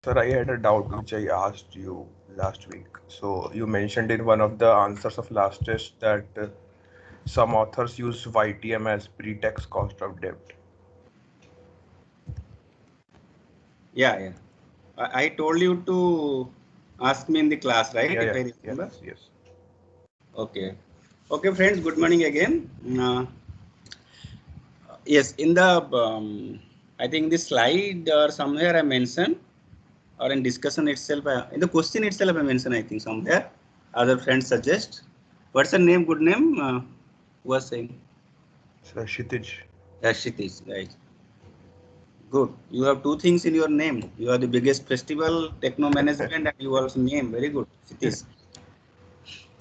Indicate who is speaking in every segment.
Speaker 1: Sir, I had a doubt which I asked you last week. So you mentioned in one of the answers of last test that some authors use YTM as pre-tax cost of debt.
Speaker 2: Yeah, yeah. I told you to ask me in the class, right?
Speaker 1: Yeah,
Speaker 2: If
Speaker 1: yeah,
Speaker 2: I remember.
Speaker 1: yes.
Speaker 2: Okay. Okay, friends. Good morning again. Yes, in the I think the slide or somewhere I mentioned, or in discussion itself, in the question itself I mentioned. I think somewhere other friends suggest. What's the name? Good name. Who was saying?
Speaker 1: So Kshitij.
Speaker 2: Rashitish, right? Good. You have two things in your name. You are the biggest festival, techno management, and you also name. Very good, Sitish.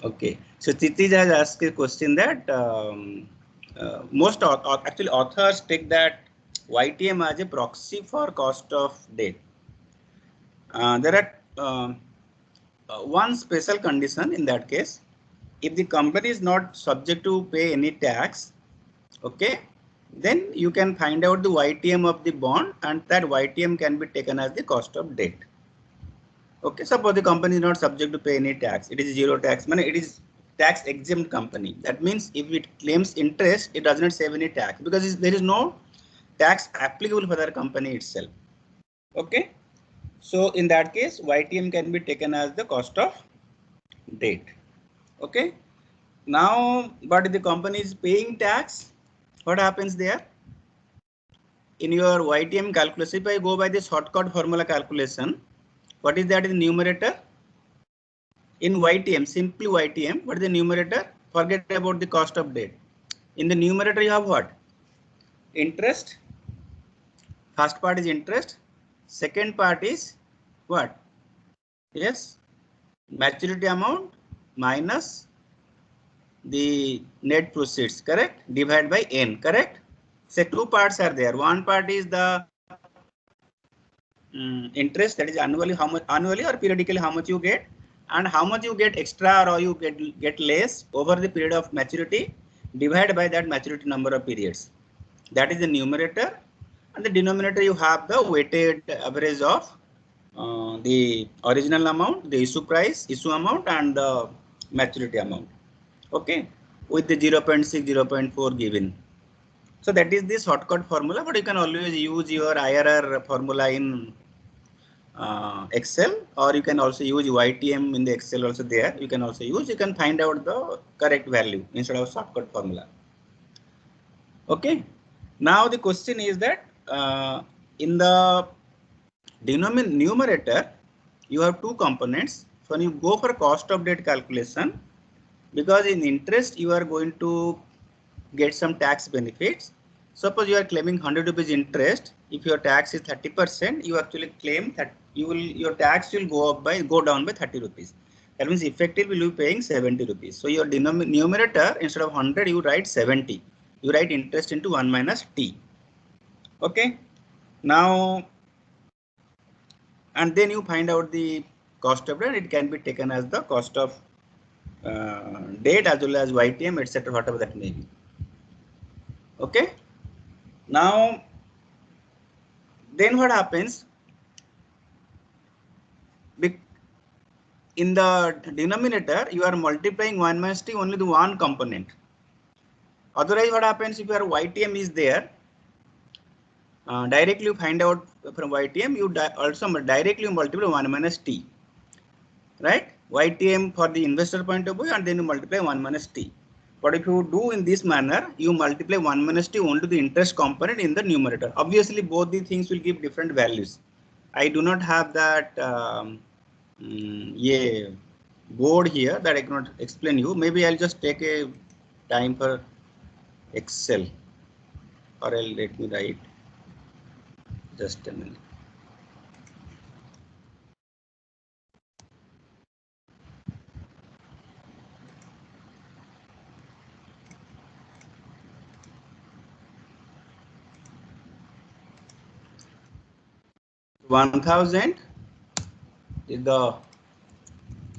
Speaker 2: Okay. So Sitish has asked a question that most actually authors take that YTM as a proxy for cost of debt. There are one special condition in that case. If the company is not subject to pay any tax, okay, then you can find out the YTM of the bond, and that YTM can be taken as the cost of debt. Okay, suppose the company is not subject to pay any tax, it is zero tax, it is tax exempt company. That means if it claims interest, it does not save any tax because there is no tax applicable for that company itself. Okay, so in that case, YTM can be taken as the cost of debt. Okay, now, but if the company is paying tax, what happens there? In your YTM calculation, if I go by the shortcut formula calculation, what is that in the numerator? In YTM, simply YTM, what is the numerator? Forget about the cost of debt. In the numerator, you have what? Interest. First part is interest. Second part is what? Yes, maturity amount minus the net proceeds, correct? Divided by N, correct? So two parts are there. One part is the interest, that is annually, how much annually or periodically how much you get, and how much you get extra or you get less over the period of maturity divided by that maturity number of periods. That is the numerator, and the denominator you have the weighted average of the original amount, the issue price, issue amount, and the maturity amount. Okay, with the 0.6, 0.4 given. So that is the shortcut formula, but you can always use your IRR formula in Excel, or you can also use YTM in the Excel also there. You can also use, you can find out the correct value instead of shortcut formula. Okay. Now the question is that in the numerator, you have two components. So when you go for cost of debt calculation, because in interest you are going to get some tax benefits. Suppose you are claiming 100 rupees interest. If your tax is 30%, you actually claim that your tax will go down by 30 rupees. That means effectively you will be paying 70 rupees. So your numerator, instead of 100, you write 70. You write interest into 1 minus T. Okay. Now, and then you find out the cost of debt. It can be taken as the cost of debt as well as YTM, etc., whatever that may be. Okay. Now, then what happens? In the denominator, you are multiplying 1 minus T only the one component. Otherwise, what happens if your YTM is there? Directly you find out from YTM, you also directly multiply 1 minus T. Right? YTM for the investor point of view, and then you multiply 1 minus T. But if you do in this manner, you multiply 1 minus T only the interest component in the numerator. Obviously, both the things will give different values. I do not have that board here that I cannot explain you. Maybe I'll just take a time for Excel, or let me write just a minute. $1,000 is the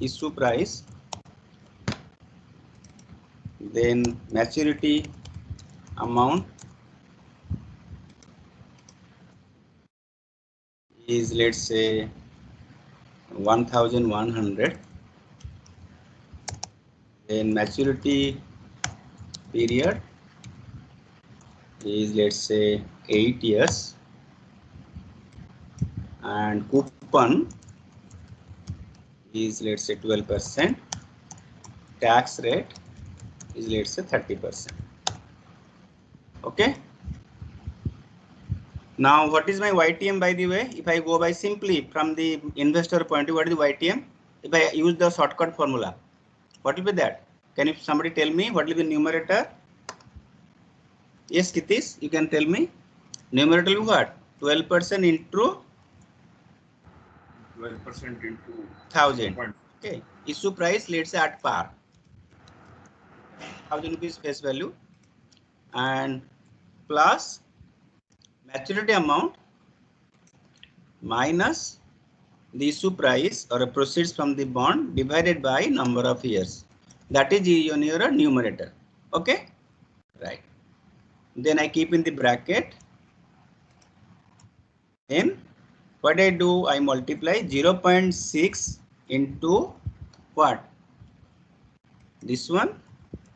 Speaker 2: issue price, then maturity amount is, let's say, 1100. Then maturity period is, let's say, 8 years, and coupon is, let's say, 12%. Tax rate is, let's say, 30%. Okay. Now, what is my YTM, by the way? If I go by simply from the investor point of view, what is the YTM? If I use the shortcut formula, what will be that? Can somebody tell me what will be the numerator? Yes, Kitish, you can tell me. Numerator will be what? 12% into
Speaker 1: 12% into
Speaker 2: 1000. Okay. Issue price, let's say at par. 1000 rupees face value, and plus maturity amount minus the issue price or proceeds from the bond divided by number of years. That is your numerator. Okay. Right. Then I keep in the bracket. Then what I do, I multiply 0.6 into what? This one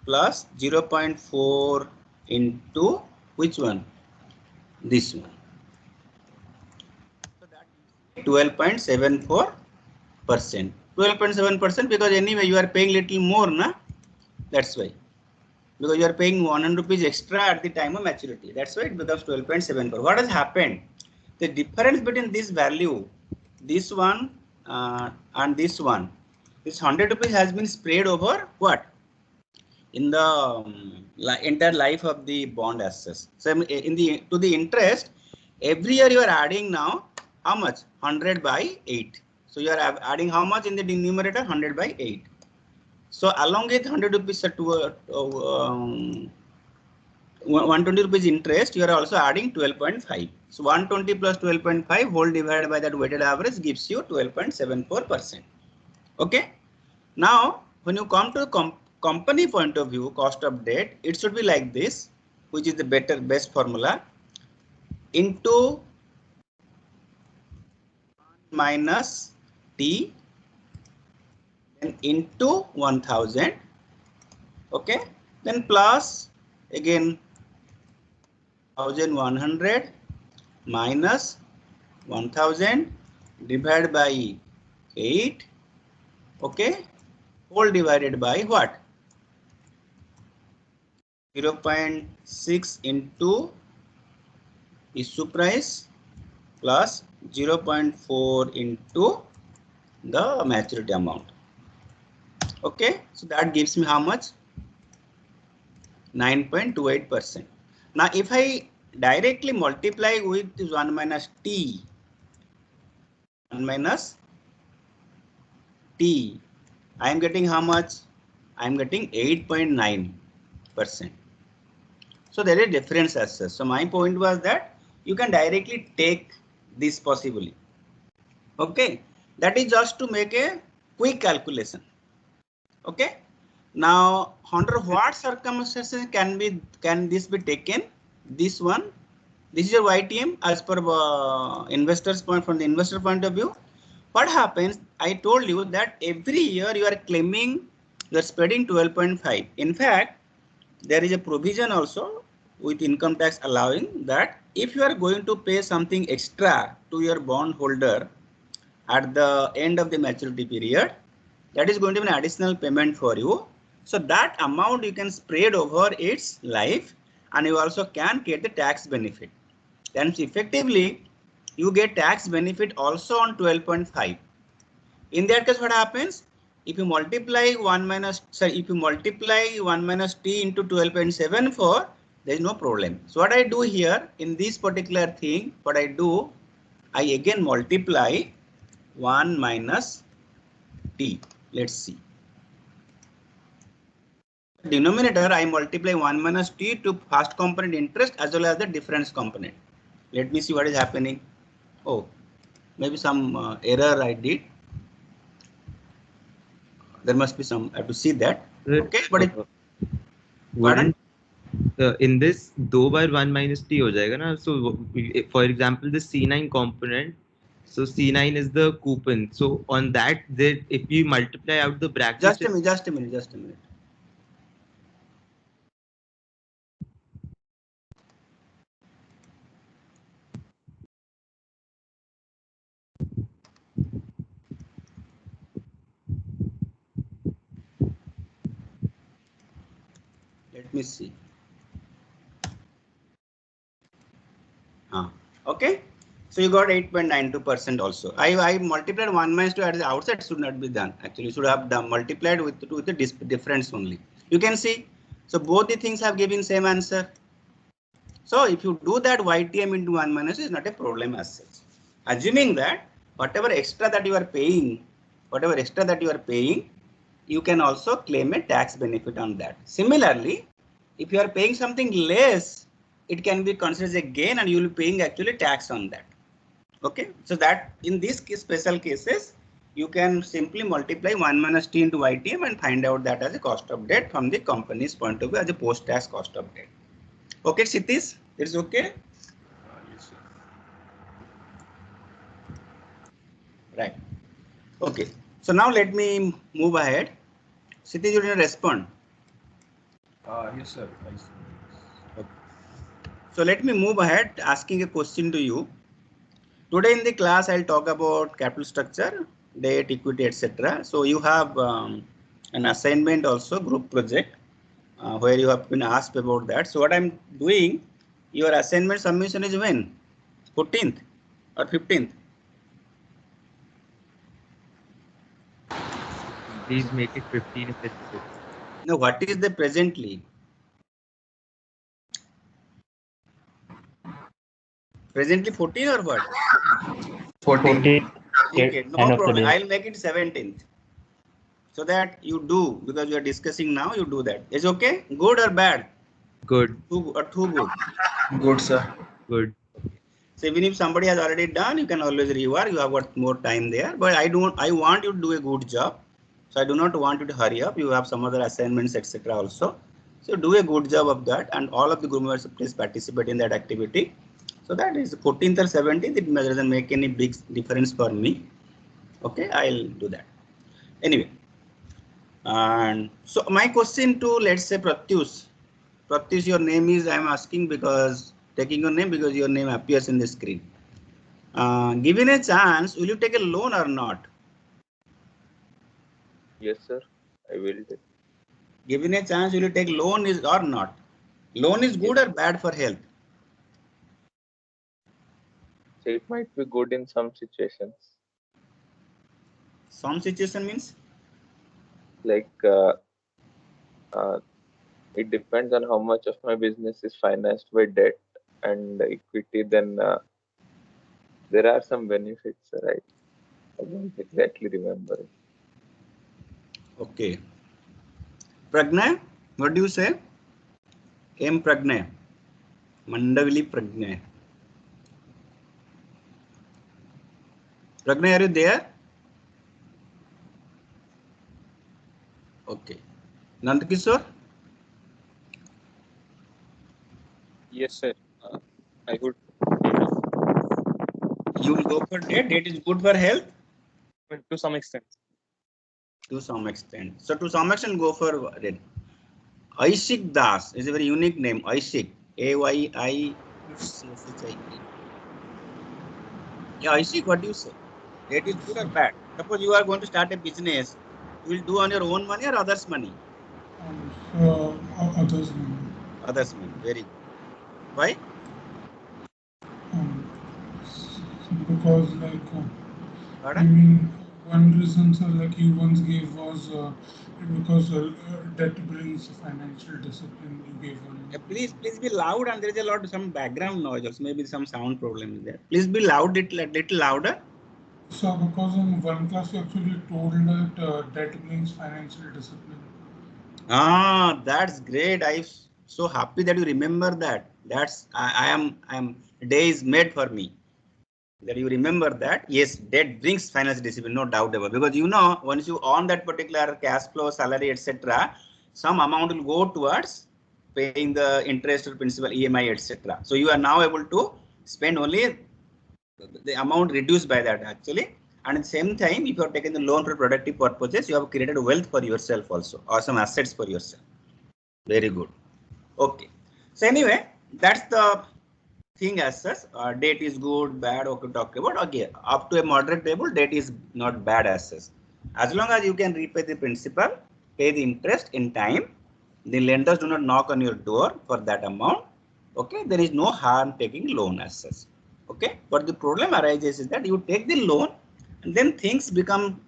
Speaker 2: plus 0.4 into which one? This one. So that is 12.74%. 12.7%, because anyway you are paying little more, na? That's why. Because you are paying 100 rupees extra at the time of maturity. That's why it becomes 12.74. What has happened? The difference between this value, this one and this one, this 100 rupees has been spread over what? In the entire life of the bond assets. So in the to the interest, every year you are adding now how much? 100 by 8. So you are adding how much in the denominator? 100 by 8. So along with 100 rupees to 120 rupees interest, you are also adding 12.5. So 120 plus 12.5 whole divided by that weighted average gives you 12.74%. Okay. Now, when you come to the company point of view, cost of debt, it should be like this, which is the best formula, into minus T, then into 1000. Okay. Then plus again 1100 minus 1000 divided by 8. Okay. Whole divided by what? 0.6 into issue price plus 0.4 into the maturity amount. Okay, so that gives me how much? 9.28%. Now, if I directly multiply with 1 minus T, 1 minus T, I am getting how much? I am getting 8.9%. So there is a difference as such. So my point was that you can directly take this possibly. Okay, that is just to make a quick calculation. Okay, now under what circumstances can this be taken? This one, this is your YTM as per investor's point, from the investor point of view. What happens? I told you that every year you are claiming, you are spreading 12.5. In fact, there is a provision also with income tax allowing that if you are going to pay something extra to your bond holder at the end of the maturity period, that is going to be an additional payment for you. So that amount you can spread over its life, and you also can get the tax benefit. Then effectively you get tax benefit also on 12.5. In that case, what happens? If you multiply 1 minus T into 12.74, there is no problem. So what I do here in this particular thing, what I do, I again multiply 1 minus T. Let's see. Denominator, I multiply 1 minus T to first component interest as well as the difference component. Let me see what is happening. Oh, maybe some error I did. There must be some, I have to see that. Okay, but
Speaker 3: wouldn't in this 2 by 1 minus T हो जाएगा ना? So for example, the C9 component So C9 is the coupon. So on that, if you multiply out the bracket,
Speaker 2: Just a minute, just a minute, just a minute. Let me see. Okay. So you got 8.92% also. I multiplied 1 minus 2 at the outside should not be done. Actually, you should have done multiplied with the difference only. You can see. So both the things have given same answer. So if you do that, YTM into 1 minus is not a problem as such. Assuming that whatever extra that you are paying, you can also claim a tax benefit on that. Similarly, if you are paying something less, it can be considered a gain and you will be paying actually tax on that. Okay, so that in these special cases, you can simply multiply 1 minus T into YTM and find out that as a cost of debt from the company's point of view as a post-tax cost of debt. Okay, Kshitiz, it's okay?
Speaker 1: Yes, sir.
Speaker 2: Right. Okay, so now let me move ahead. Kshitiz, you didn't respond.
Speaker 1: Yes, sir. I see.
Speaker 2: Okay. So let me move ahead asking a question to you. Today in the class, I'll talk about capital structure, debt, equity, etc. So you have an assignment also, group project, where you have been asked about that. So what I'm doing, your assignment submission is when? 14th or 15th?
Speaker 3: please make it 15 if it's good.
Speaker 2: Now, what is the presently? Presently 14 or what?
Speaker 1: 14.
Speaker 2: Okay, no problem. I'll make it 17th. So that you do, because you are discussing now, you do that. Is okay? Good or bad?
Speaker 3: Good.
Speaker 2: Too good?
Speaker 1: Good, sir.
Speaker 3: Good.
Speaker 2: So even if somebody has already done, you can always rework. You have got more time there. But I want you to do a good job. So I do not want you to hurry up. You have some other assignments, etc. also. So do a good job of that, and all of the group members please participate in that activity. So that is 14th or 17th. It doesn't make any big difference for me. Okay, I'll do that. Anyway, and so my question to, let's say, Pratyush. Pratyush, your name is, I'm asking because taking your name because your name appears in the screen. Given a chance, will you take a loan or not?
Speaker 4: Yes, sir. I will take.
Speaker 2: Given a chance, will you take loan is or not? Loan is good
Speaker 4: Yes.
Speaker 2: or bad for health?
Speaker 4: So it might be good in some situations.
Speaker 2: Some situation means?
Speaker 4: Like it depends on how much of my business is financed by debt and equity. Then there are some benefits, right? I don't exactly remember it.
Speaker 2: Okay. Pragnay, what do you say? M. Pragnay. Mandavili Pragnay. Pragnay, are you there? Okay. Nandkishore?
Speaker 5: Yes, sir. I would.
Speaker 2: You will go for debt. Debt is good for health?
Speaker 5: To some extent.
Speaker 2: To some extent. So to some extent, go for debt. Aishik Das is a very unique name. Aishik. A-Y-I-C-H-I-K. Yeah, Aishik, what do you say? Debt is good or bad? Suppose you are going to start a business. You will do on your own money or others' money?
Speaker 6: Others money.
Speaker 2: Others' money. Very good. Why?
Speaker 6: Because like I
Speaker 2: Pardon?
Speaker 6: mean, one reason, sir, like you once gave was because debt brings financial discipline. You gave one.
Speaker 2: Please be loud, and there is a lot of some background noise, or maybe some sound problem is there. Please be loud, little louder.
Speaker 6: So because in one class you actually told that debt brings financial discipline.
Speaker 2: Ah, that's great. I'm so happy that you remember that. That's I am day is made for me. That you remember that. Yes, debt brings financial discipline, no doubt about. Because you know, once you earn that particular cash flow, salary, etc., some amount will go towards paying the interest or principal, EMI, etc. So you are now able to spend only the amount reduced by that actually. And at the same time, if you have taken the loan for productive purposes, you have created wealth for yourself also, or some assets for yourself. Very good. Okay. So anyway, that's the thing as such. Debt is good, bad, okay, talk about. Okay, up to a moderate level, debt is not bad as such. As long as you can repay the principal, pay the interest in time, the lenders do not knock on your door for that amount. Okay, there is no harm taking loan as such. Okay, but the problem arises is that you take the loan and then things become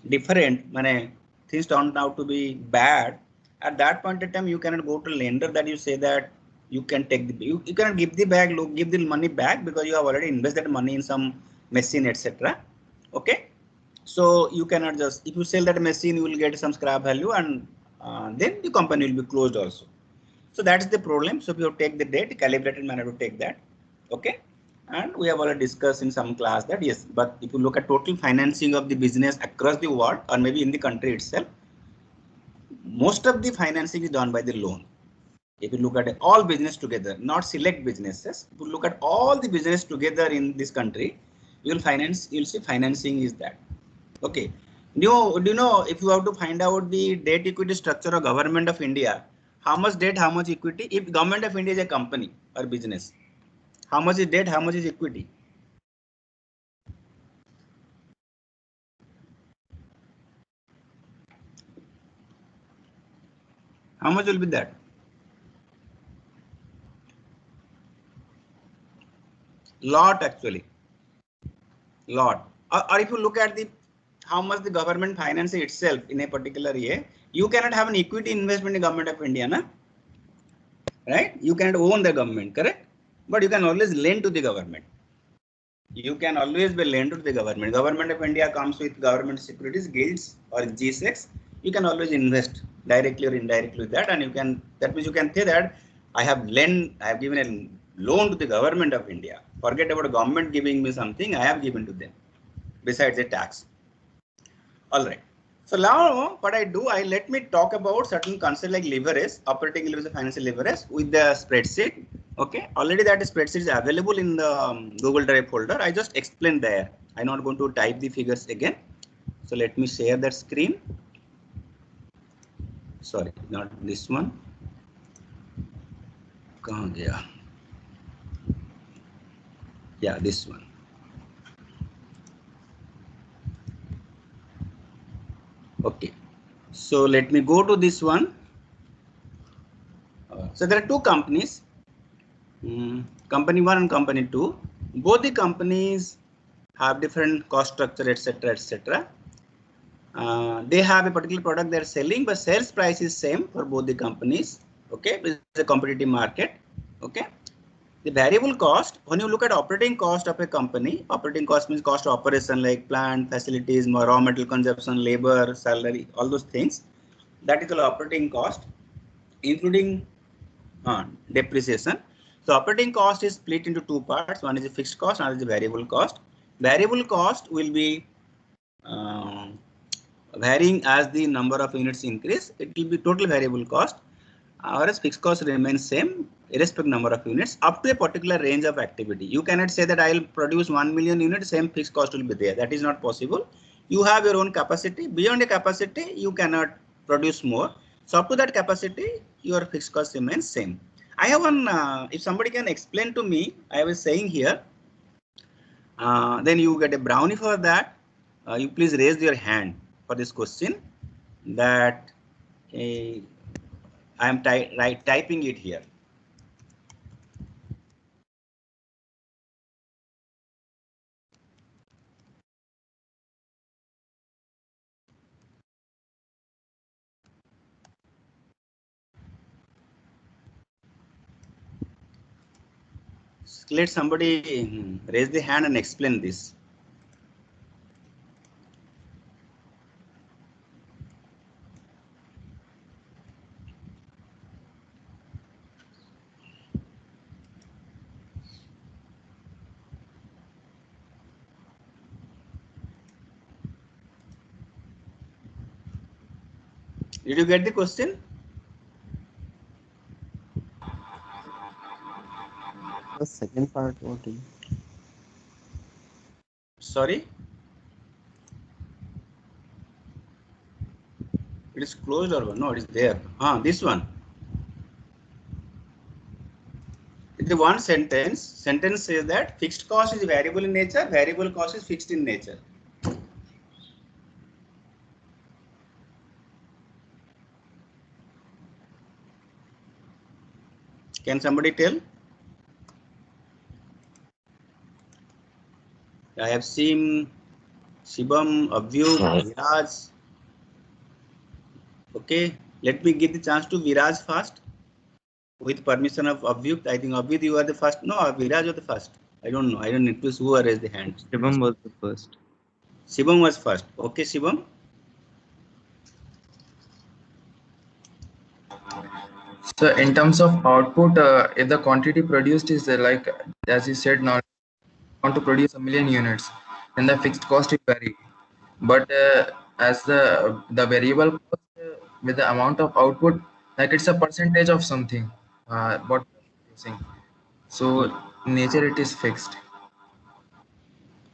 Speaker 2: different. When things turn out to be bad, at that point in time you cannot go to lender that you say that you can take the you cannot give the bag, give the money back because you have already invested money in some machine, etc. Okay, so you cannot just, if you sell that machine, you will get some scrap value, and then the company will be closed also. So that's the problem. So if you take the debt, calibrated manner to take that. Okay. And we have already discussed in some class that yes, but if you look at total financing of the business across the world or maybe in the country itself, most of the financing is done by the loan. If you look at all business together, not select businesses, if you look at all the business together in this country, you'll see financing is that. Okay. Do you know if you have to find out the debt equity structure of government of India, how much debt, how much equity? If government of India is a company or business, how much is debt, how much is equity? How much will be that? Lot actually. Lot. Or if you look at the how much the government finances itself in a particular year, you cannot have an equity investment in government of India, na? Right? You cannot own the government, correct? But you can always lend to the government. You can always be lend to the government. Government of India comes with government securities, guilds or G6. You can always invest directly or indirectly with that, and you can. That means you can say that I have given a loan to the government of India. Forget about government giving me something. I have given to them besides the tax. All right. So now what I do, let me talk about certain concepts like leverage, operating leverage, financial leverage with the spreadsheet. Okay, already that spreadsheet is available in the Google Drive folder. I just explained there. I'm not going to type the figures again. So let me share that screen. Sorry, not this one. Yeah, this one. Okay, so let me go to this one. So there are two companies, company 1 and company 2. Both the companies have different cost structure, etc., etc. They have a particular product they're selling, but sales price is same for both the companies. Okay, it's a competitive market. Okay, the variable cost, when you look at operating cost of a company, operating cost means cost of operation like plant, facilities, raw material consumption, labor, salary, all those things. That is the operating cost, including depreciation. So operating cost is split into two parts. One is a fixed cost, another is a variable cost. Variable cost will be varying as the number of units increase. It will be total variable cost, whereas fixed cost remains same irrespective number of units up to a particular range of activity. You cannot say that I will produce 1 million units, same fixed cost will be there. That is not possible. You have your own capacity. Beyond the capacity, you cannot produce more. So up to that capacity, your fixed cost remains same. I have one, if somebody can explain to me, I was saying here, then you get a brownie for that. You please raise your hand for this question that I am typing it here. Let somebody raise the hand and explain this. Did you get the question?
Speaker 7: The second part, what is?
Speaker 2: Sorry? It is closed or no, it is there. This one. The one sentence says that fixed cost is variable in nature, variable cost is fixed in nature. Can somebody tell? I have seen Shibam, Abhyug, Viraj. Okay, let me give the chance to Viraj first. With permission of Abhyug, I think Abhyug you are the first. No, Viraj was the first. I don't know. I don't need to who raised the hand.
Speaker 3: Shibam was the first.
Speaker 2: Shibam was first. Okay, Shibam.
Speaker 7: So in terms of output, if the quantity produced is like, as you said, now want to produce 1,000,000 units, then the fixed cost will vary. But as the variable cost with the amount of output, like it's a percentage of something what we are producing. So in nature it is fixed.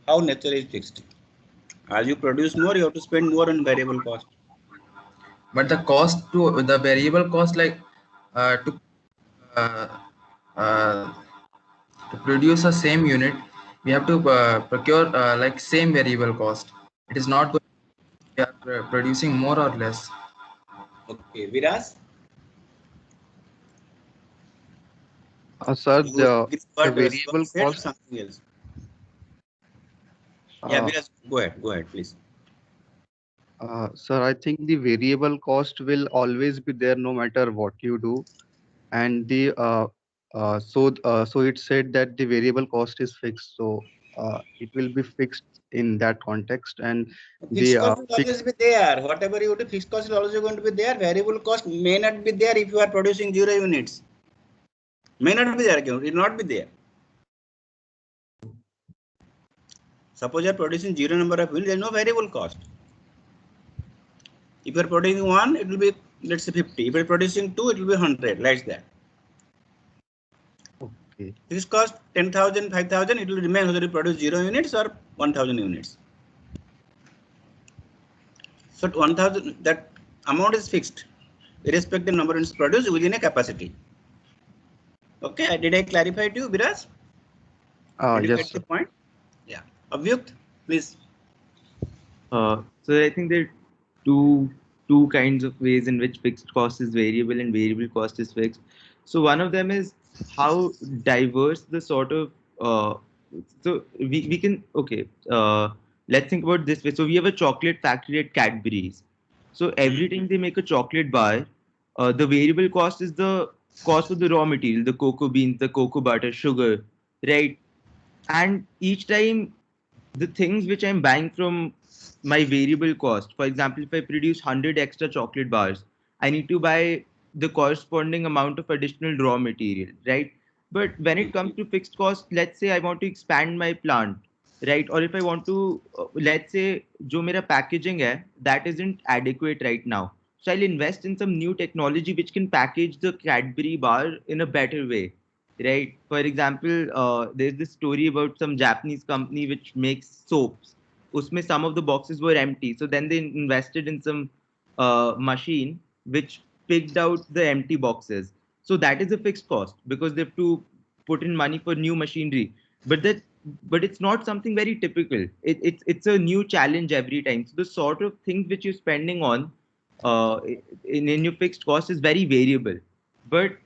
Speaker 2: How nature is fixed? As you produce more, you have to spend more on variable cost.
Speaker 7: But the cost to the variable cost, like to produce a same unit, we have to procure like same variable cost. It is not going we are producing more or less.
Speaker 2: Okay, Viras.
Speaker 8: Sir,
Speaker 2: the
Speaker 8: variable cost.
Speaker 2: Something else. Yeah, Viras, go ahead, please.
Speaker 8: Sir, I think the variable cost will always be there no matter what you do, and the so it said that the variable cost is fixed, so it will be fixed in that context, and
Speaker 2: fixed cost will always be there. Whatever you do, fixed cost is also going to be there. Variable cost may not be there if you are producing 0 units. May not be there. It will not be there. Suppose you are producing 0 number of units, there is no variable cost. If you are producing 1, it will be, let's say, 50. If you are producing 2, it will be 100, like that.
Speaker 8: Okay.
Speaker 2: Fixed cost 10,000, 5,000, it will remain whether you produce 0 units or 1,000 units. So 1,000, that amount is fixed, irrespective number of units produced within a capacity. Okay, did I clarify to you, Viras? Did you get the point? Yeah. Abhyukt, please.
Speaker 3: So I think there are two kinds of ways in which fixed cost is variable and variable cost is fixed. So one of them is how diverse the sort of so we can let's think about this way. So we have a chocolate factory at Cadbury's. So every time they make a chocolate bar, the variable cost is the cost of the raw material, the cocoa beans, the cocoa butter, sugar, right? And each time the things which I'm buying from my variable cost, for example, if I produce 100 extra chocolate bars, I need to buy the corresponding amount of additional raw material, right? But when it comes to fixed cost, let's say I want to expand my plant, right? Or if I want to, let's say, जो मेरा packaging है, that isn't adequate right now. So I'll invest in some new technology which can package the Cadbury bar in a better way, right? For example, there's this story about some Japanese company which makes soaps. Usme some of the boxes were empty, so then they invested in some machine which picked out the empty boxes. So that is a fixed cost because they have to put in money for new machinery. But it's not something very typical. It's a new challenge every time. So the sort of things which you're spending on in your fixed cost is very variable. But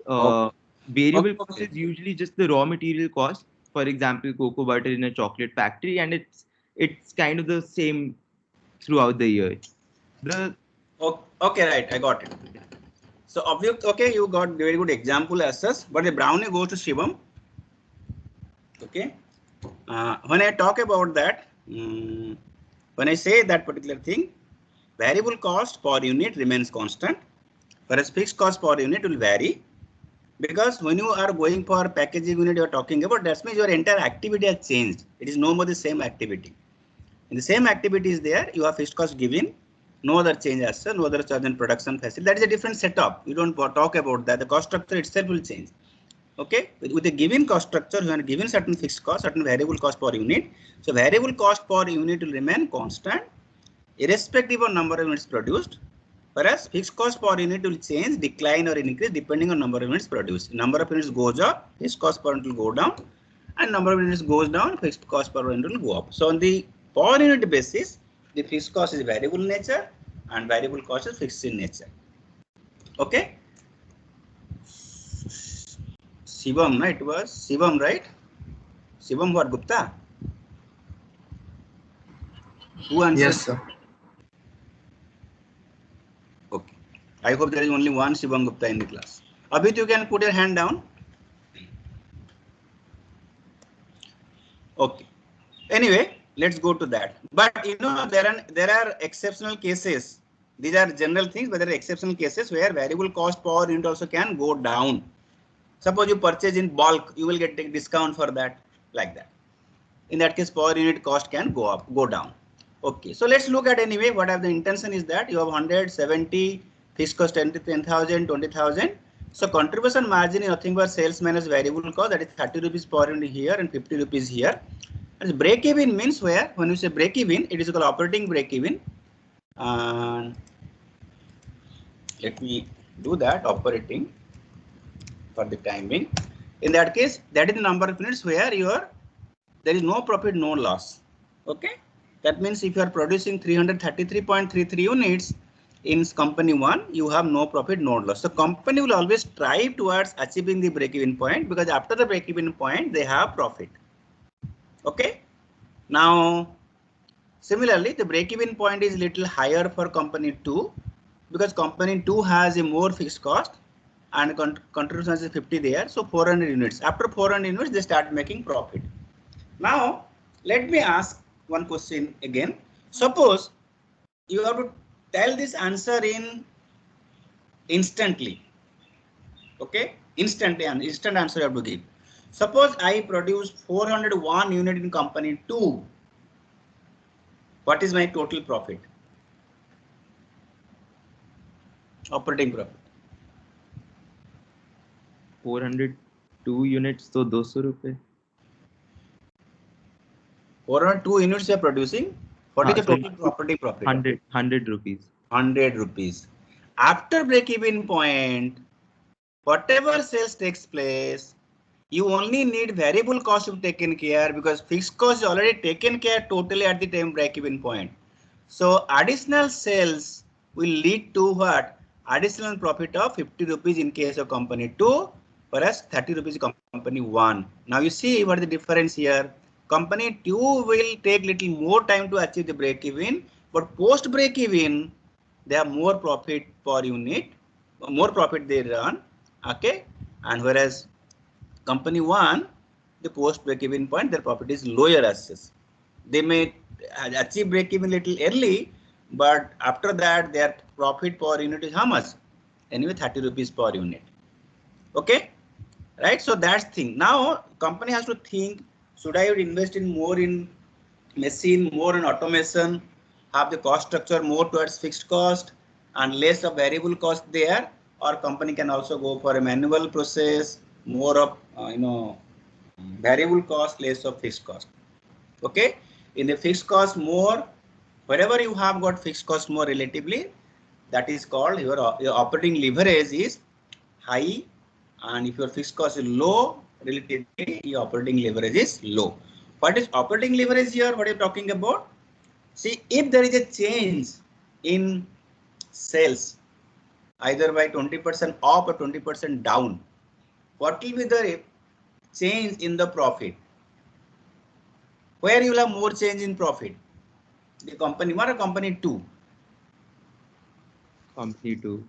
Speaker 3: variable cost is usually just the raw material cost. For example, cocoa butter in a chocolate factory, and it's kind of the same throughout the year.
Speaker 2: Okay, right, I got it. So Abhyukt, okay, you got very good example as such, but the brownie goes to Shivam. Okay, when I talk about that, when I say that particular thing, variable cost per unit remains constant, whereas fixed cost per unit will vary. Because when you are going for packaging unit you are talking about, that means your entire activity has changed. It is no more the same activity. In the same activity is there, you have fixed cost given, no other change as such, no other charge in production facility. That is a different setup. You don't talk about that. The cost structure itself will change. Okay, with a given cost structure, you are given certain fixed cost, certain variable cost per unit. So variable cost per unit will remain constant irrespective of number of units produced, whereas fixed cost per unit will change, decline or increase depending on number of units produced. Number of units goes up, fixed cost per unit will go down, and number of units goes down, fixed cost per unit will go up. So on the per unit basis, the fixed cost is variable in nature and variable cost is fixed in nature. Okay. Shivam, right? It was Shivam, right? Shivam or Gupta? Who answered?
Speaker 7: Yes, sir.
Speaker 2: Okay. I hope there is only one Shivam Gupta in the class. Abhit, you can put your hand down. Okay. Anyway, let's go to that. But you know, there are exceptional cases. These are general things, but there are exceptional cases where variable cost per unit also can go down. Suppose you purchase in bulk, you will get a discount for that, like that. In that case, per unit cost can go up, go down. Okay, so let's look at anyway. What are the intention is that you have 170 fixed cost 10,000, 20,000. So contribution margin is nothing but sales minus variable cost, that is 30 rupees per unit here and 50 rupees here. And break even means where when you say break even, it is called operating break even. And let me do that operating for the time being. In that case, that is the number of units where there is no profit, no loss. Okay, that means if you are producing 333.33 units in company 1, you have no profit, no loss. So company will always strive towards achieving the break-even point, because after the break-even point they have profit. Okay, now similarly the break-even point is little higher for company 2, because company 2 has a more fixed cost and contribution is 50 there. So 400 units. After 400 units they start making profit. Now let me ask one question again. Suppose you have to tell this answer in instantly. Okay, instant answer you have to give. Suppose I produce 401 unit in company 2. What is my total profit? Operating profit.
Speaker 3: 402 units, so 200 rupees.
Speaker 2: 402 units you are producing. What is the total operating profit?
Speaker 3: 100 rupees.
Speaker 2: 100 rupees. After break-even point, whatever sales takes place, you only need variable cost to be taken care, because fixed cost is already taken care totally at the time break-even point. So additional sales will lead to what? Additional profit of 50 rupees in case of company 2, whereas 30 rupees company 1. Now you see what is the difference here. Company 2 will take little more time to achieve the break-even, but post break-even, they have more profit per unit, more profit they run. Okay, and whereas company 1, the post break-even point, their profit is lower as such. They may achieve break-even little early, but after that their profit per unit is how much? Anyway, 30 rupees per unit. Okay, right? So that's thing. Now company has to think, should I invest in more in machine, more in automation, have the cost structure more towards fixed cost and less of variable cost there, or company can also go for a manual process, more of variable cost, less of fixed cost. Okay, in the fixed cost more, wherever you have got fixed cost more relatively, that is called your operating leverage is high, and if your fixed cost is low, relatively your operating leverage is low. What is operating leverage here? What are you talking about? See, if there is a change in sales, either by 20% up or 20% down, what will be the change in the profit? Where you will have more change in profit? The company 1 or company 2?
Speaker 3: Company 2.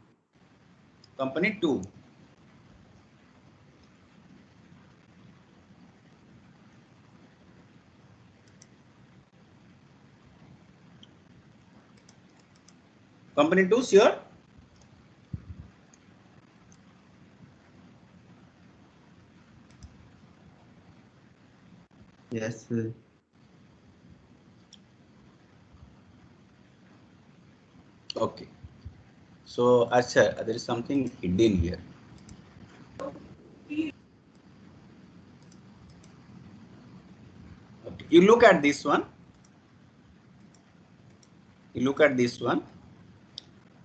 Speaker 2: Company 2. Company 2, sure?
Speaker 3: Yes, sir.
Speaker 2: Okay. So, Acha, there is something hidden here. You look at this one.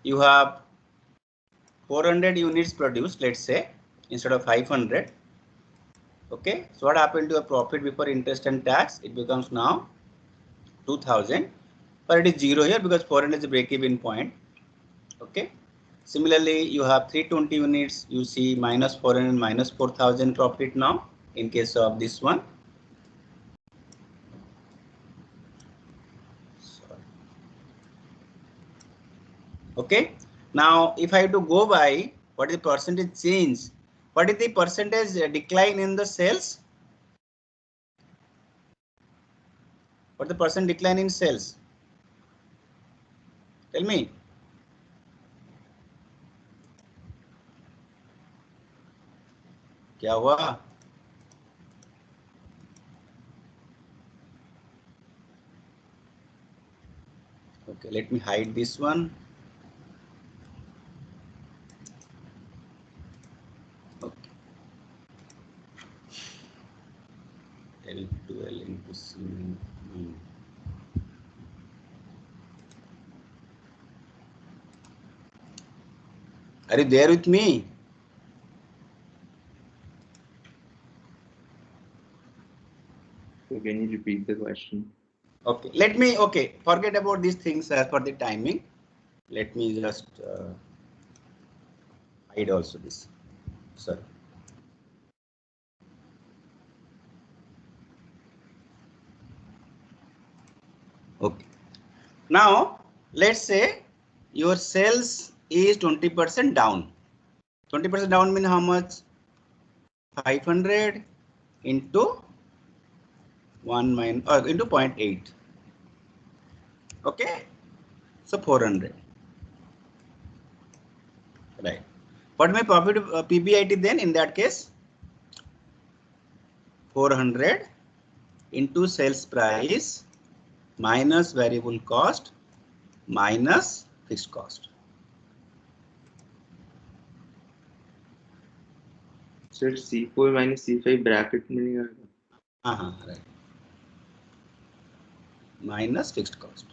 Speaker 2: You have 400 units produced, let's say, instead of 500. Okay, so what happened to your profit before interest and tax? It becomes now 2000, but it is 0 here because 400 is the break-even point. Okay, similarly, you have 320 units, you see minus 400 minus 4000 profit now in case of this one. Okay, now if I have to go by what is the percentage change, what is the percentage decline in the sales? What is the percent decline in sales? Tell me. क्या हुआ? Okay, let me hide this one. Okay. L12 into C. Are you there with me?
Speaker 3: So can you repeat the question?
Speaker 2: Okay, forget about these things as per the timing. Let me just hide also this. Sorry. Okay. Now, let's say your sales is 20% down. 20% down means how much? 500 into 1 minus into 0.8. Okay, so 400. Right. What my profit PBIT then in that case? 400 into sales price minus variable cost minus fixed cost.
Speaker 3: So it's C4 minus C5 bracket में नहीं आएगा.
Speaker 2: Right. Minus fixed cost.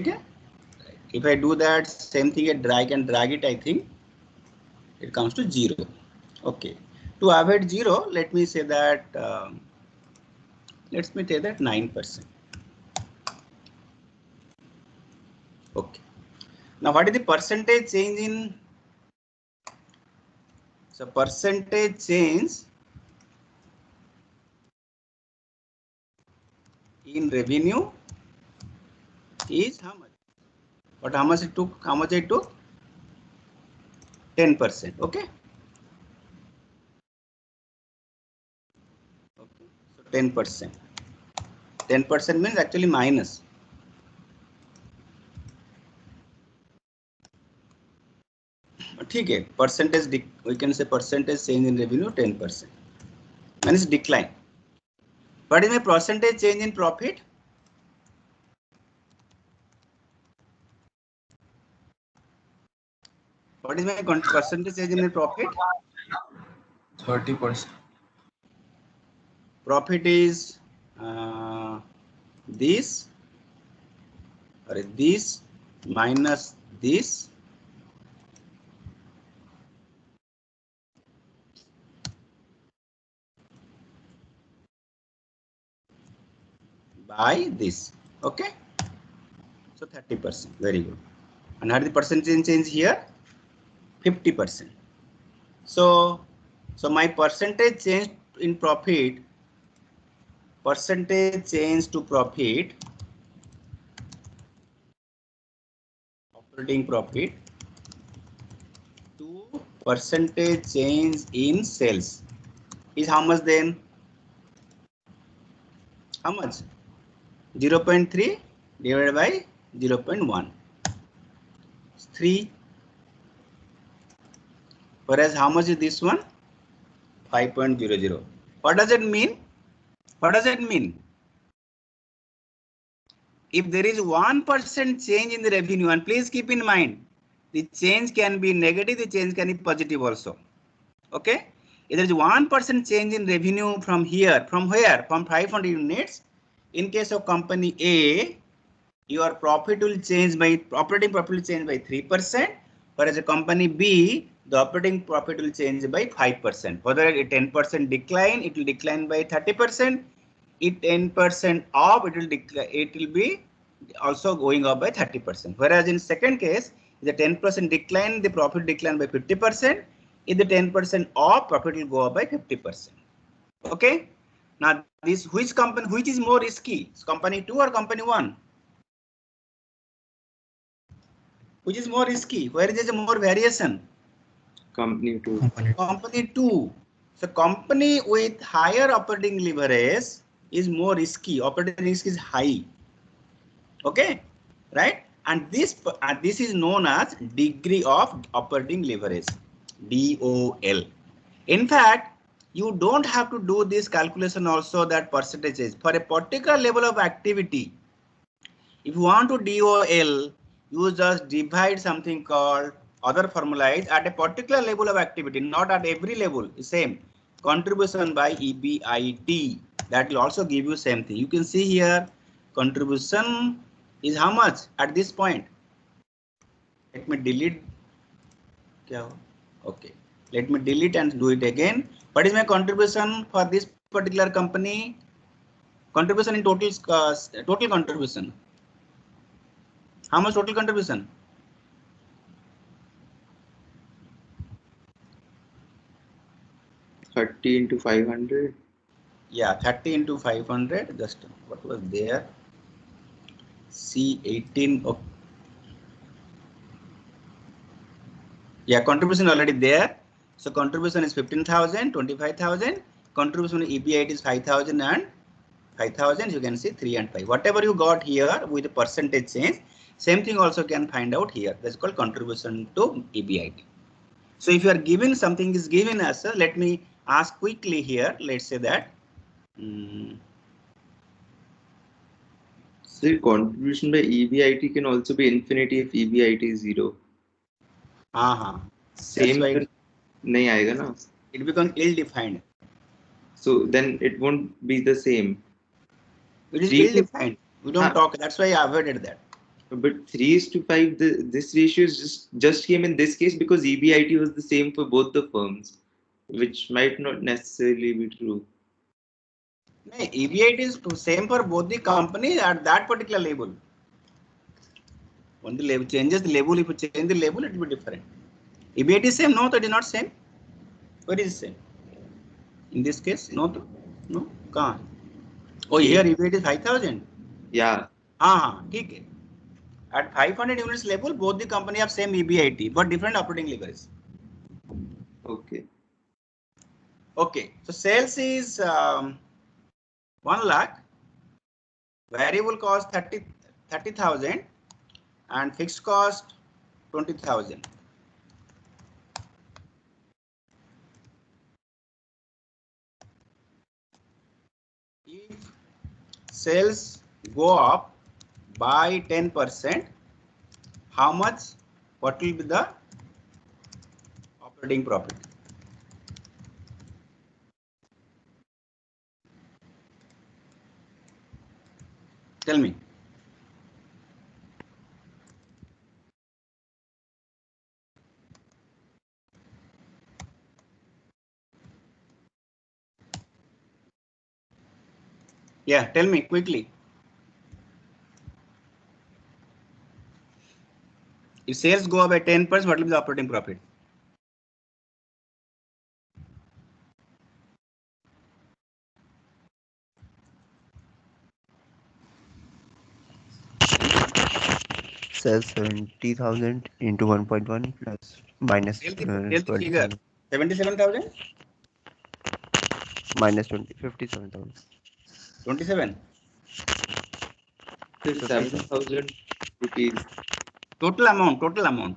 Speaker 2: Okay. Right. If I do that same thing, I can drag it. I think it comes to 0. Okay. To avoid 0, let me say that. Let me say that 9%. Okay. Now, what is the percentage change in? So, percentage change in revenue is how much? But how much it took? How much it took? 10%. Okay. Okay. So 10%. 10% means actually minus. Okay. Percentage, we can say percentage change in revenue 10%. Means decline. What is my percentage change in profit? What is my percentage change in profit?
Speaker 7: 30%.
Speaker 2: Profit is this or this minus this by this. Okay. So 30%. Very good. And how is the percentage change here? 50%. So my percentage change in profit, percentage change to profit, operating profit to percentage change in sales is how much then? How much? 0.3 divided by 0.1. 3. Whereas how much is this one? 5.00. What does it mean? What does it mean? If there is 1% change in the revenue, and please keep in mind, the change can be negative, the change can be positive also. Okay. If there is 1% change in revenue from here, from where? From 500 units. In case of company A, your profit will change by, operating profit will change by 3%, whereas a company B, the operating profit will change by 5%. Whether a 10% decline, it will decline by 30%. If 10% up, it will be also going up by 30%. Whereas in second case, the 10% decline, the profit decline by 50%. If the 10% up, profit will go up by 50%. Okay. Now this, which company, which is more risky? Company 2 or company 1? Which is more risky? Where is there more variation?
Speaker 3: Company 2.
Speaker 2: Company 2. So company with higher operating leverage is more risky. Operating risk is high. Okay, right? And this is known as degree of operating leverage, DOL. In fact, you don't have to do this calculation also, that percentages for a particular level of activity. If you want to DOL, you just divide something called, other formula is at a particular level of activity, not at every level, same contribution by EBIT. That will also give you same thing. You can see here contribution is how much at this point. Let me delete. Okay, let me delete and do it again. What is my contribution for this particular company? Contribution in total, total contribution. How much total contribution?
Speaker 3: $30 into 500.
Speaker 2: Yeah, 30 into 500. Just what was there? C18. Oh. Yeah, contribution already there. So contribution is 15,000, 25,000. Contribution to EBIT is 5,000 and 5,000. You can see 3 and 5. Whatever you got here with the percentage change, same thing also can find out here. That's called contribution to EBIT. So if you are given something is given as a, let me ask quickly here. Let's say that.
Speaker 3: So contribution by EBIT can also be infinity if EBIT is 0. Same
Speaker 2: why
Speaker 3: nahi aayega na?
Speaker 2: It becomes ill-defined.
Speaker 3: So then it won't be the same.
Speaker 2: It is ill-defined. We don't talk. That's why I avoided that.
Speaker 3: But 3:5, this ratio is just came in this case because EBIT was the same for both the firms, which might not necessarily be true.
Speaker 2: No, EBIT is same for both the companies at that particular label. When the label changes the label, if you change the label, it will be different. EBIT is same? No, that is not same. Where is same? In this case, no, no, can't. Oh, here EBIT is 5,000.
Speaker 3: Yeah.
Speaker 2: Okay. At 500 units level, both the company have same EBIT, but different operating leverage.
Speaker 3: Okay.
Speaker 2: Okay. So sales is 1 lakh. Variable cost 30,000 and fixed cost 20,000. If sales go up by 10%, how much? What will be the operating profit? Tell me. Yeah, tell me quickly. If sales go up by 10%, what will be the operating profit?
Speaker 9: Sales 70,000 into 1.1 plus minus
Speaker 2: 20,000. 77,000?
Speaker 9: Minus 57,000.
Speaker 2: 27?
Speaker 3: 7,000 rupees.
Speaker 2: Total amount.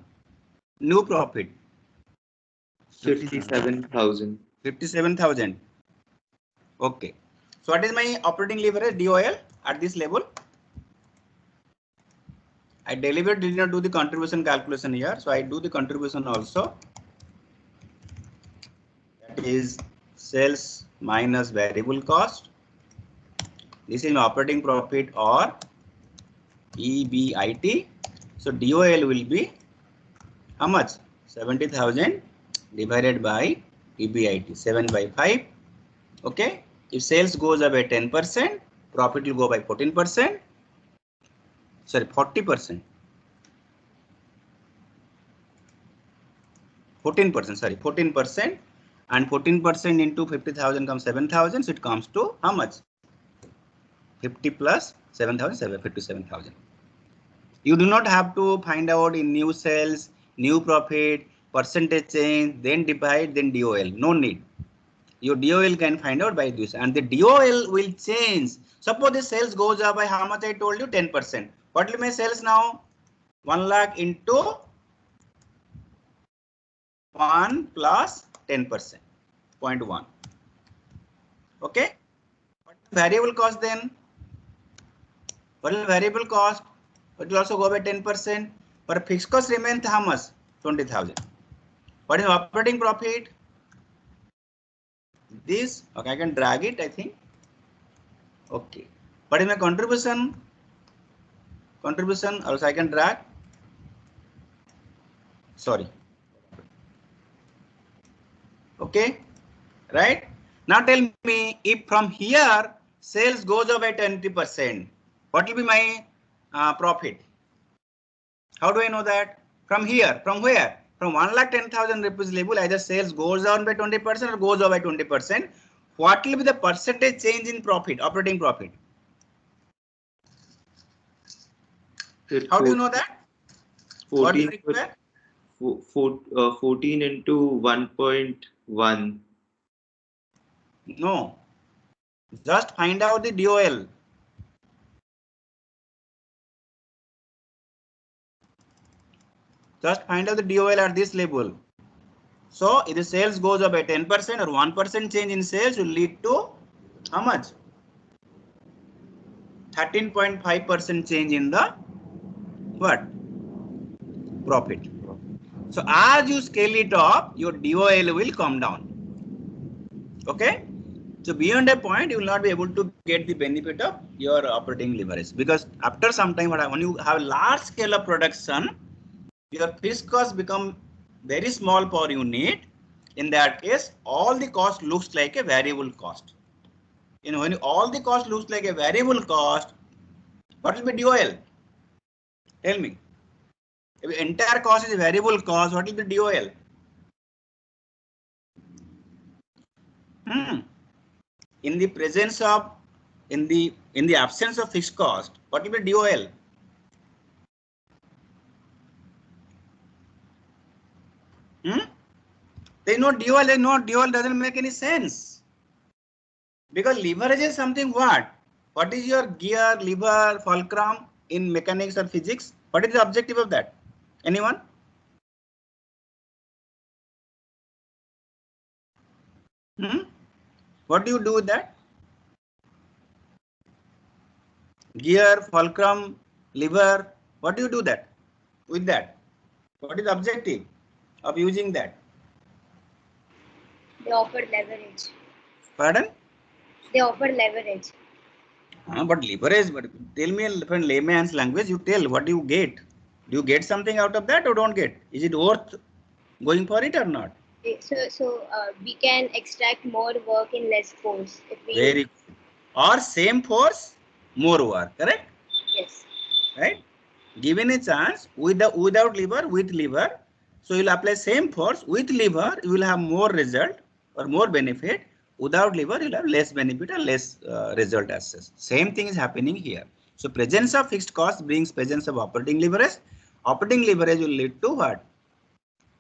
Speaker 2: New profit.
Speaker 3: 57,000.
Speaker 2: 57,000. Okay. So what is my operating leverage, DOL, at this level? I deliberately did not do the contribution calculation here, so I do the contribution also. That is sales minus variable cost. This is operating profit or EBIT. So DOL will be how much? 70,000 divided by EBIT, 7 by 5. Okay. If sales goes up by 10%, profit will go by 14%. Sorry, 40%. 14%, sorry, 14%. And 14% into 50,000 comes 7,000. So it comes to how much? 50 plus 7,000, 57,000. You do not have to find out in new sales, new profit, percentage change, then divide, then DOL. No need. Your DOL can find out by this, and the DOL will change. Suppose the sales goes up by how much? I told you 10%. What will my sales now? 1 lakh into 1 plus 10%, 0.1. Okay. What is variable cost then? What is variable cost? It will also go by 10%. But fixed cost remains how much? 20,000. What is operating profit? This. Okay, I can drag it, I think. Okay. What is my contribution? Contribution also I can drag. Sorry. Okay. Right. Now tell me, if from here sales goes up by 20%, what will be my profit? How do I know that? From here, from where? From 1,10,000 rupees level, either sales goes down by 20% or goes up by 20%. What will be the percentage change in profit, operating profit? How do you know that?
Speaker 3: 14 into 1.1.
Speaker 2: No. Just find out the DOL. Just find out the DOL at this level. So if the sales goes up by 10% or 1% change in sales will lead to how much? 13.5% change in the what? Profit. So as you scale it up, your DOL will come down. Okay. So beyond a point, you will not be able to get the benefit of your operating leverage, because after some time, when you have large scale of production, your fixed cost become very small per unit. In that case, all the cost looks like a variable cost. You know, when all the cost looks like a variable cost, what will be DOL? Tell me. If the entire cost is a variable cost, what will be DOL? In the presence of, in the absence of fixed cost, what will be DOL? There is no DOL. DOL doesn't make any sense. Because leverage is something what? What is your gear, lever, fulcrum in mechanics or physics? What is the objective of that? Anyone? What do you do with that? Gear, fulcrum, lever. What do you do that with that? What is the objective of using that?
Speaker 10: They offer leverage.
Speaker 2: Pardon?
Speaker 10: They offer leverage.
Speaker 2: But leverage, but tell me in layman's language, you tell what do you get? Do you get something out of that or don't get? Is it worth going for it or not?
Speaker 10: So we can extract more work in less force. If we
Speaker 2: Very good. Or same force, more work, correct?
Speaker 10: Yes.
Speaker 2: Right? Given a chance, without lever, with lever, so you'll apply same force. With lever, you will have more result or more benefit. Without lever, you'll have less benefit or less result as such. Same thing is happening here. So presence of fixed cost brings presence of operating leverage. Operating leverage will lead to what?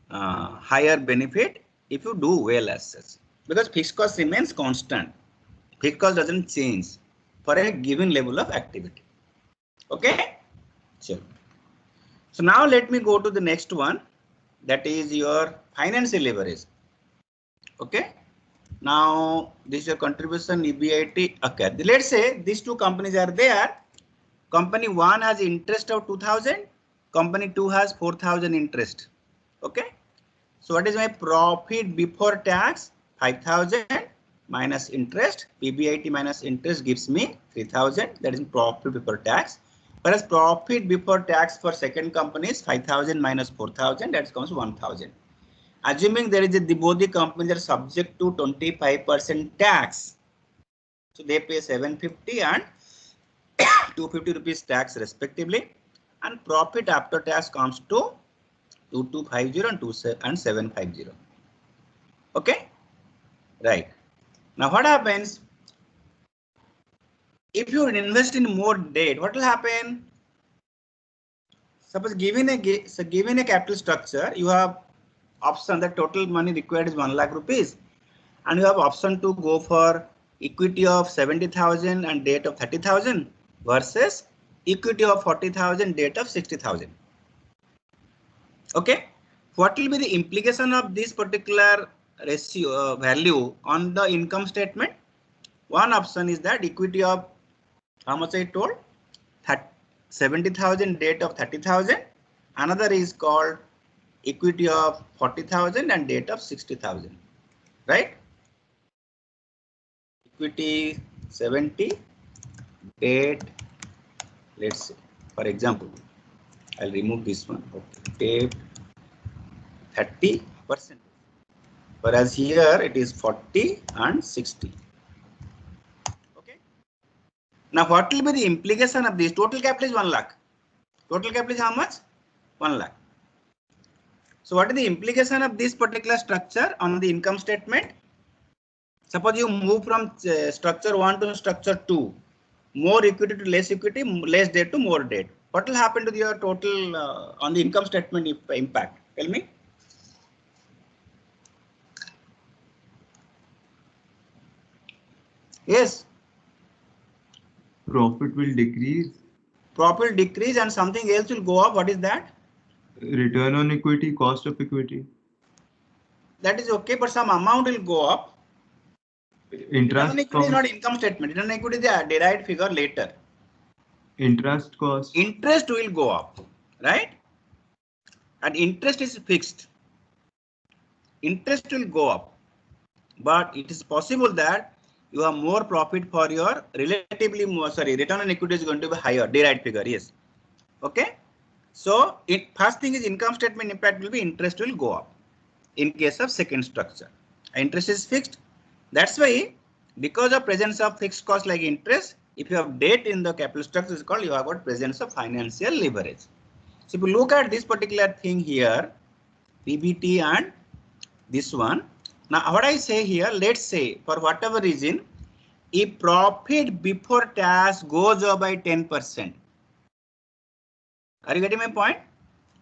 Speaker 2: Higher benefit if you do well as such. Because fixed cost remains constant. Fixed cost doesn't change for a given level of activity. Okay? Sure. So now let me go to the next one. That is your financial leverage. Okay. Now this is your contribution, EBIT. Okay. Let's say these two companies are there. Company 1 has interest of 2,000. Company 2 has 4,000 interest. Okay. So what is my profit before tax? 5,000 minus interest, PBIT minus interest gives me 3,000. That is profit before tax. Whereas profit before tax for second company is 5,000 minus 4,000. That comes 1,000. Assuming there is both the companies are subject to 25% tax. So they pay 750 and 250 rupees tax respectively. And profit after tax comes to 2250 and 750. Okay. Right. Now what happens if you invest in more debt? What will happen? Suppose given a capital structure, you have option that total money required is 1 lakh rupees, and you have option to go for equity of 70,000 and debt of 30,000 versus equity of 40,000, debt of 60,000. Okay. What will be the implication of this particular ratio value on the income statement? One option is that equity of how much I told 70,000, debt of 30,000. Another is called equity of 40,000 and debt of 60,000. Right? Equity 70, debt, let's say, for example, I'll remove this one. Okay. Debt 30%. Whereas here it is 40 and 60. Okay. Now what will be the implication of this? Total capital is 1 lakh. Total capital is how much? 1 lakh. So what is the implication of this particular structure on the income statement? Suppose you move from structure 1 to structure 2. More equity to less equity, less debt to more debt. What will happen to your total on the income statement impact? Tell me. Yes.
Speaker 3: Profit will decrease.
Speaker 2: Profit decrease and something else will go up. What is that?
Speaker 3: Return on equity, cost of equity.
Speaker 2: That is okay, but some amount will go up. Return on equity is not income statement. Return on equity is a derived figure later.
Speaker 3: Interest cost.
Speaker 2: Interest will go up, right? And interest is fixed. Interest will go up, but it is possible that you have more profit for your relatively more, return on equity is going to be higher, derived figure, yes. Okay. So first thing is income statement impact will be interest will go up in case of second structure. Interest is fixed. That's why because of presence of fixed cost like interest, if you have debt in the capital structure, it's called you have got presence of financial leverage. So if you look at this particular thing here, PBT and this one. Now what I say here, let's say for whatever reason, if profit before tax goes up by 10%. Are you getting my point?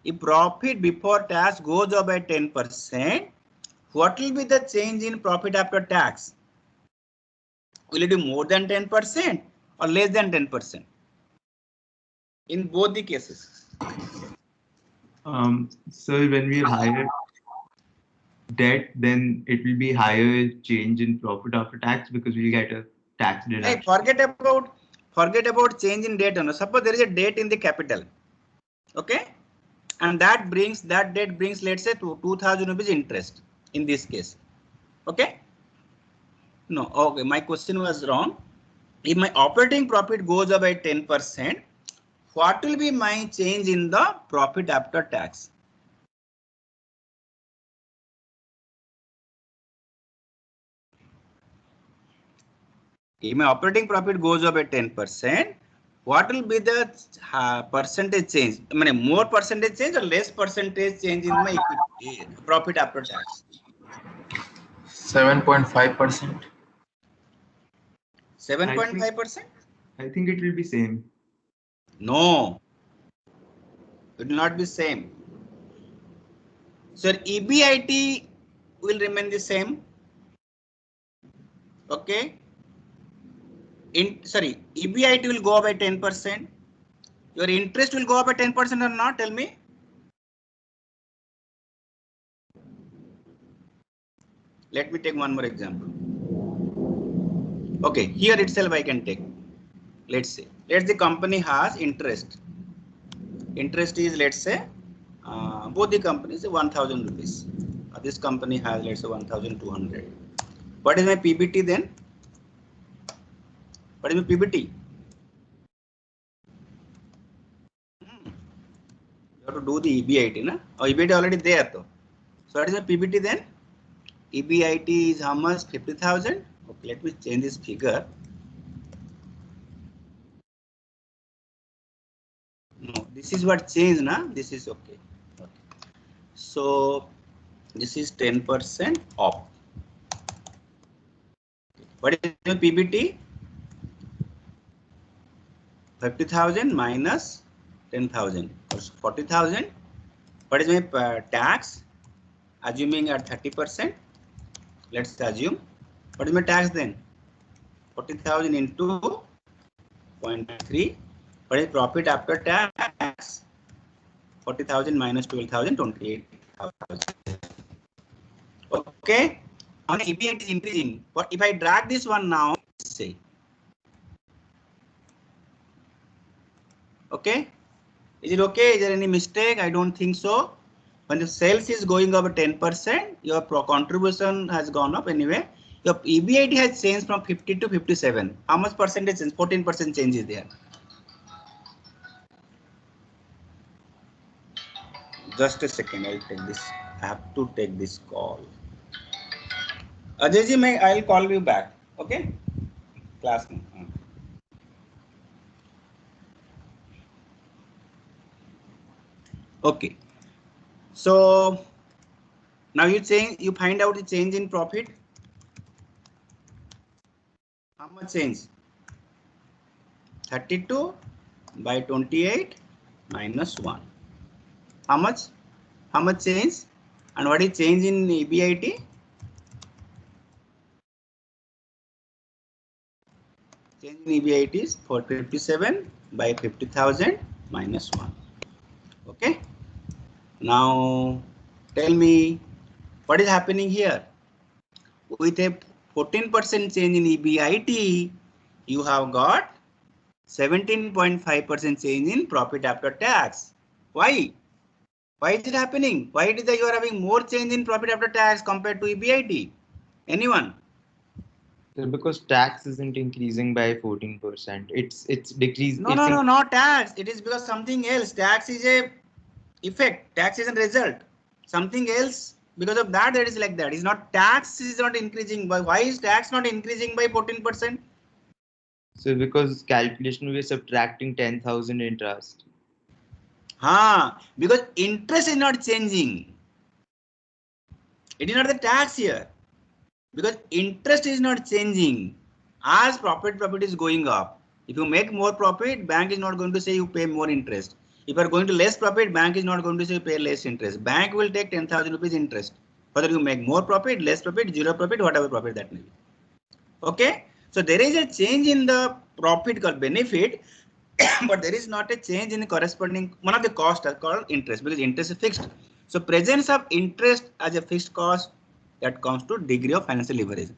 Speaker 2: If profit before tax goes up by 10%, what will be the change in profit after tax? Will it be more than 10% or less than 10%? In both the cases.
Speaker 3: So when we have higher debt, then it will be higher change in profit after tax because we'll get a tax deduction.
Speaker 2: Hey, forget about change in debt. Suppose there is a debt in the capital. Okay. And that debt brings, let's say, 2,000 rupees interest in this case. Okay. No, okay, my question was wrong. If my operating profit goes up by 10%, what will be my change in the profit after tax? If my operating profit goes up by 10%, what will be the percentage change? I mean, more percentage change or less percentage change in my profit after tax?
Speaker 7: 7.5%.
Speaker 2: 7.5%?
Speaker 3: I think it will be same.
Speaker 2: No, it will not be same. So EBIT will remain the same. Okay. EBIT will go up by 10%. Your interest will go up by 10% or not? Tell me. Let me take one more example. Okay, here itself I can take. Let's say, the company has interest. Interest is, let's say, both the companies 1,000 rupees. This company has, let's say, 1,200. What is my PBT then? What is my PBT? You have to do the EBIT, na? Oh, EBIT already there though. So what is my PBT then? EBIT is how much? 50,000. Okay, let me change this figure. No, this is what changed, na? This is okay. So this is 10% off. What is the PBT? 50,000 minus 10,000, 40,000. What is my tax? Assuming at 30%. Let's assume. What is my tax then? 40,000 into 0.3. What is profit after tax? 40,000 minus 12,000, 28,000. Okay. Now the EBIT is increasing. But if I drag this one now, say. Okay. Is it okay? Is there any mistake? I don't think so. When the sales is going up 10%, your contribution has gone up anyway. Your EBIT has changed from 50 to 57. How much percentage change? 14% change is there. Just a second, I'll take this. I have to take this call. Ajay ji, I'll call you back. Okay? Class. Okay. So now you find out the change in profit. How much change? 32 by 28 minus 1. How much? How much change? And what is change in EBIT? Change in EBIT is 457 by 50,000 minus 1. Okay. Now tell me what is happening here. With a 14% change in EBIT, you have got 17.5% change in profit after tax. Why? Why is it happening? Why is it you are having more change in profit after tax compared to EBIT? Anyone?
Speaker 3: Because tax isn't increasing by 14%. It's decreasing.
Speaker 2: No, not tax. It is because something else. Tax is a effect. Tax is a result. Something else. Because of that, it is like that. It's not tax is not increasing. By why is tax not increasing by 14%?
Speaker 3: So because calculation we are subtracting 10,000 interest.
Speaker 2: Because interest is not changing. It is not the tax here. Because interest is not changing. As profit is going up. If you make more profit, bank is not going to say you pay more interest. If you are going to less profit, bank is not going to say you pay less interest. Bank will take 10,000 rupees interest. Whether you make more profit, less profit, zero profit, whatever profit that may be. Okay. So there is a change in the profit called benefit, but there is not a change in the corresponding one of the cost called interest, because interest is fixed. So presence of interest as a fixed cost, that comes to degree of financial leverage.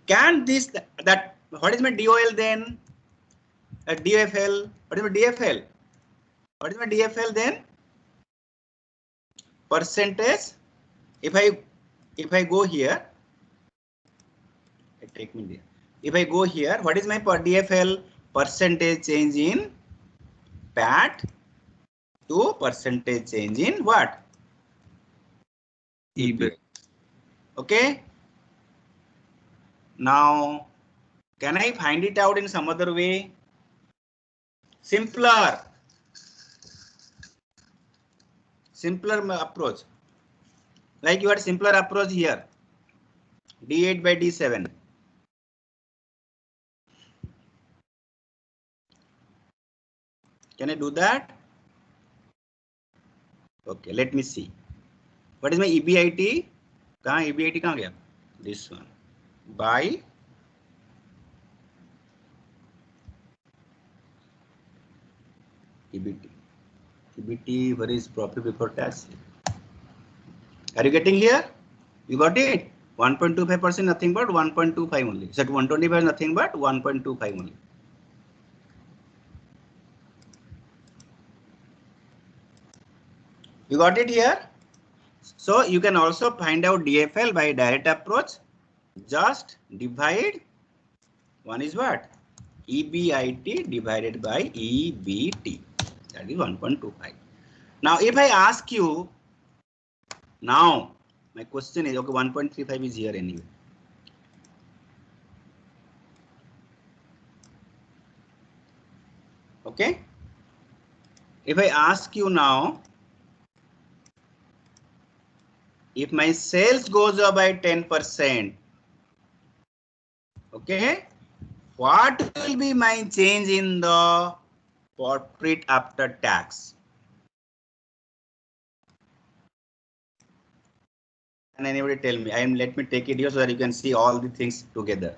Speaker 2: Can this that what is my DOL then? DFL. What is my DFL? What is my DFL then? Percentage. If I go here, take me there. If I go here, what is my DFL? Percentage change in PAT to percentage change in what? EBIT. Okay. Now, can I find it out in some other way? Simpler approach. Like you had simpler approach here. D8 by D7. Can I do that? Okay, let me see. What is my EBIT? EBIT kahan gaya? This one. By EBT. EBT, where is profit before tax? Are you getting here? You got it? 1.25% nothing but 1.25 only. So 125 nothing but 1.25 only. You got it here? So you can also find out DFL by direct approach. Just divide. One is what? EBIT divided by EBT. That is 1.25. Now, if I ask you, now my question is, okay, 1.35 is here anyway. Okay. If I ask you now, if my sales goes up by 10%, okay, what will be my change in the profit after tax? Can anybody tell me? Let me take it here so that you can see all the things together.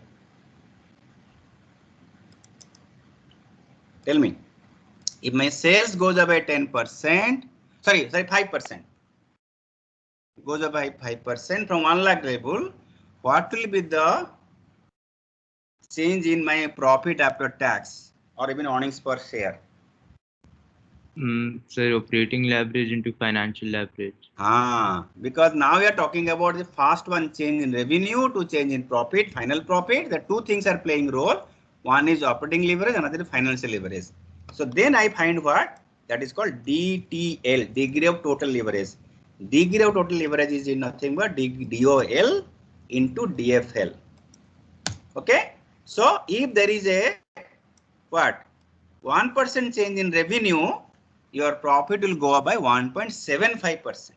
Speaker 2: Tell me, if my sales goes up by 10%, sorry, 5%, goes up by 5% from 1 lakh level, what will be the change in my profit after tax or even earnings per share?
Speaker 3: So operating leverage into financial leverage.
Speaker 2: Because now we are talking about the first one, change in revenue to change in profit, final profit. The two things are playing role. One is operating leverage, another is financial leverage. So then I find what? That is called DTL, degree of total leverage. Degree of total leverage is nothing but DOL into DFL. Okay. So if there is a what? 1% change in revenue, your profit will go up by 1.75%.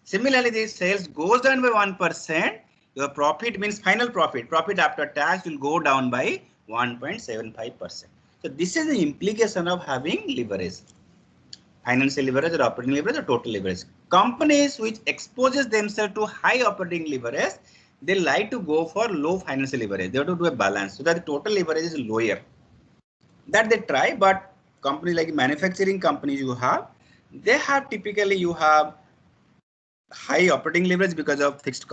Speaker 2: Similarly, the sales goes down by 1%, your profit means final profit, profit after tax will go down by 1.75%. So this is the implication of having leverage, financial leverage or operating leverage or total leverage. Companies which exposes themselves to high operating leverage, they like to go for low financial leverage. They have to do a balance so that the total leverage is lower. That they try, but companies like manufacturing companies they have typically high operating leverage because of fixed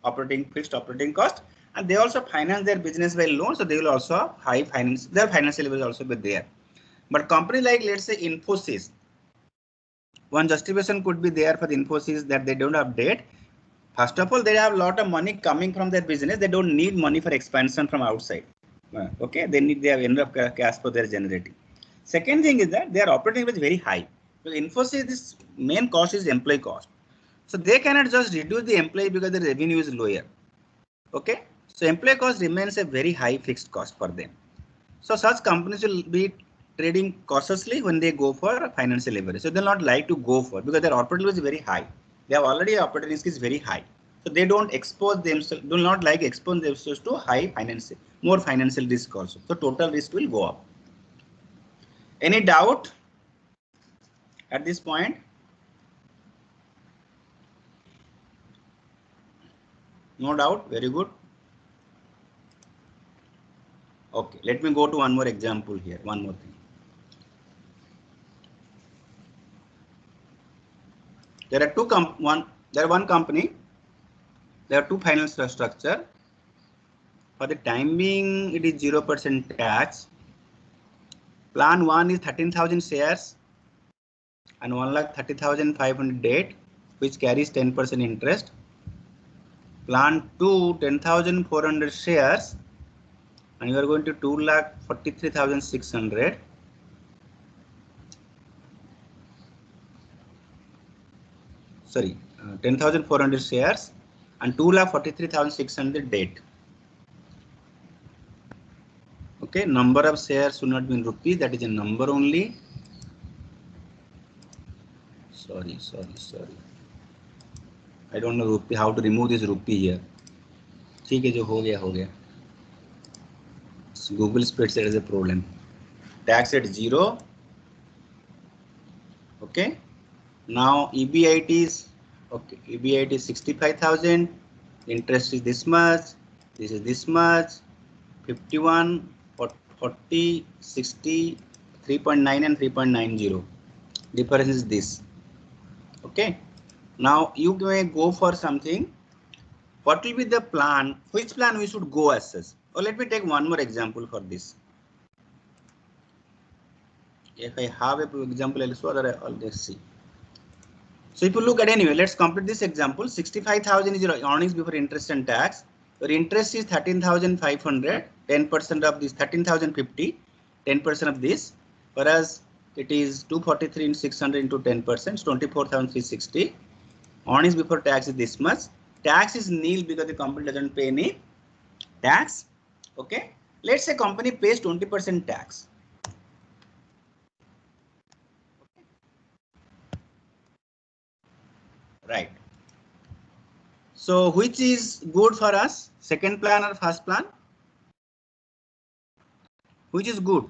Speaker 2: operating cost, and they also finance their business by loan, so they will also have high finance, their financial leverage also be there. But company like, let's say, Infosys, one justification could be there for the Infosys that they don't have debt. First of all, they have a lot of money coming from their business. They don't need money for expansion from outside. Okay, they have enough cash for their generating. Second thing is that their operating leverage is very high. So Infosys, this main cost is employee cost. So they cannot just reduce the employee because the revenue is lower. Okay, so employee cost remains a very high fixed cost for them. So such companies will be trading cautiously when they go for financial leverage. So they'll not like to go for, because their operating leverage is very high. They have already operating risk is very high. So they don't expose themselves, do not like expose themselves to high financial, more financial risk also. So total risk will go up. Any doubt at this point? No doubt. Very good. Okay, let me go to one more example here. One more thing. There are one company. There are two financial structure. For the time being, it is 0% tax. Plan 1 is 13,000 shares and 1,30,500 debt, which carries 10% interest. Plan 2, 10,400 shares, and you are going to 2,43,600. Sorry, 10,400 shares and 2,43,600 debt. Okay, number of shares should not be in rupees, that is a number only. Sorry. I don't know rupee, how to remove this rupee here. ठीक है, जो हो गया. Google spreadsheet is a problem. Tax at 0. Okay. Now EBIT is 65,000. Interest is this much. This is this much. 51, 40, 60, 3.9 and 3.90. Difference is this. Okay. Now you may go for something. What will be the plan? Which plan we should go as such? Or let me take one more example for this. If I have an example, I'll see. So if you look at anyway, let's complete this example. 65,000 is your earnings before interest and tax. Your interest is 13,500, 10% of this 13,050, 10% of this, whereas it is 243 into 600 into 10%, 24,360. Earnings before tax is this much. Tax is nil because the company doesn't pay any tax. Okay. Let's say company pays 20% tax. Right. So which is good for us? Second plan or first plan? Which is good?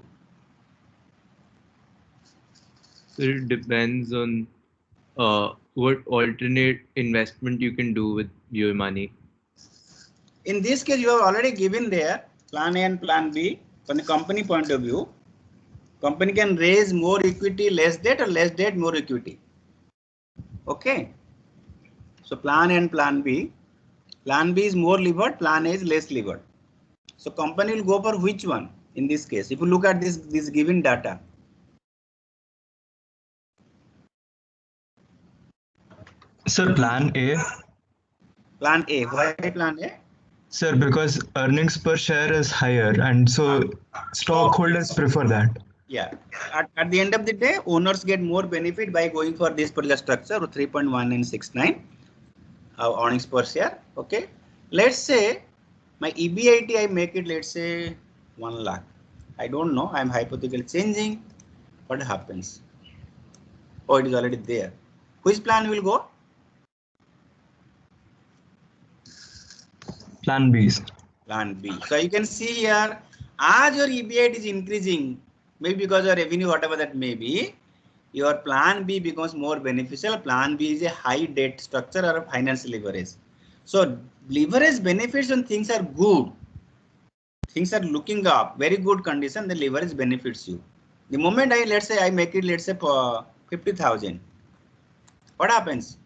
Speaker 3: So it depends on what alternate investment you can do with your money.
Speaker 2: In this case, you have already given there plan A and plan B. From the company point of view, company can raise more equity, less debt, or less debt, more equity. Okay. So plan A and plan B. Plan B is more levered, plan A is less levered. So company will go for which one in this case? If you look at this given data.
Speaker 11: Sir, plan A.
Speaker 2: Plan A. Why plan A?
Speaker 11: Sir, because earnings per share is higher, and so stockholders prefer that.
Speaker 2: Yeah. At the end of the day, owners get more benefit by going for this particular structure of 3.1969 earnings per share. Okay. Let's say my EBIT, I make it, let's say 1 lakh. I don't know. I'm hypothetically changing. What happens? Oh, it is already there. Which plan will go?
Speaker 11: Plan B.
Speaker 2: Plan B. So you can see here, as your EBIT is increasing, maybe because of revenue, whatever that may be, your plan B becomes more beneficial. Plan B is a high debt structure or a financial leverage. So leverage benefits when things are good. Things are looking up, very good condition, the leverage benefits you. The moment let's say I make it, let's say 50,000. What happens?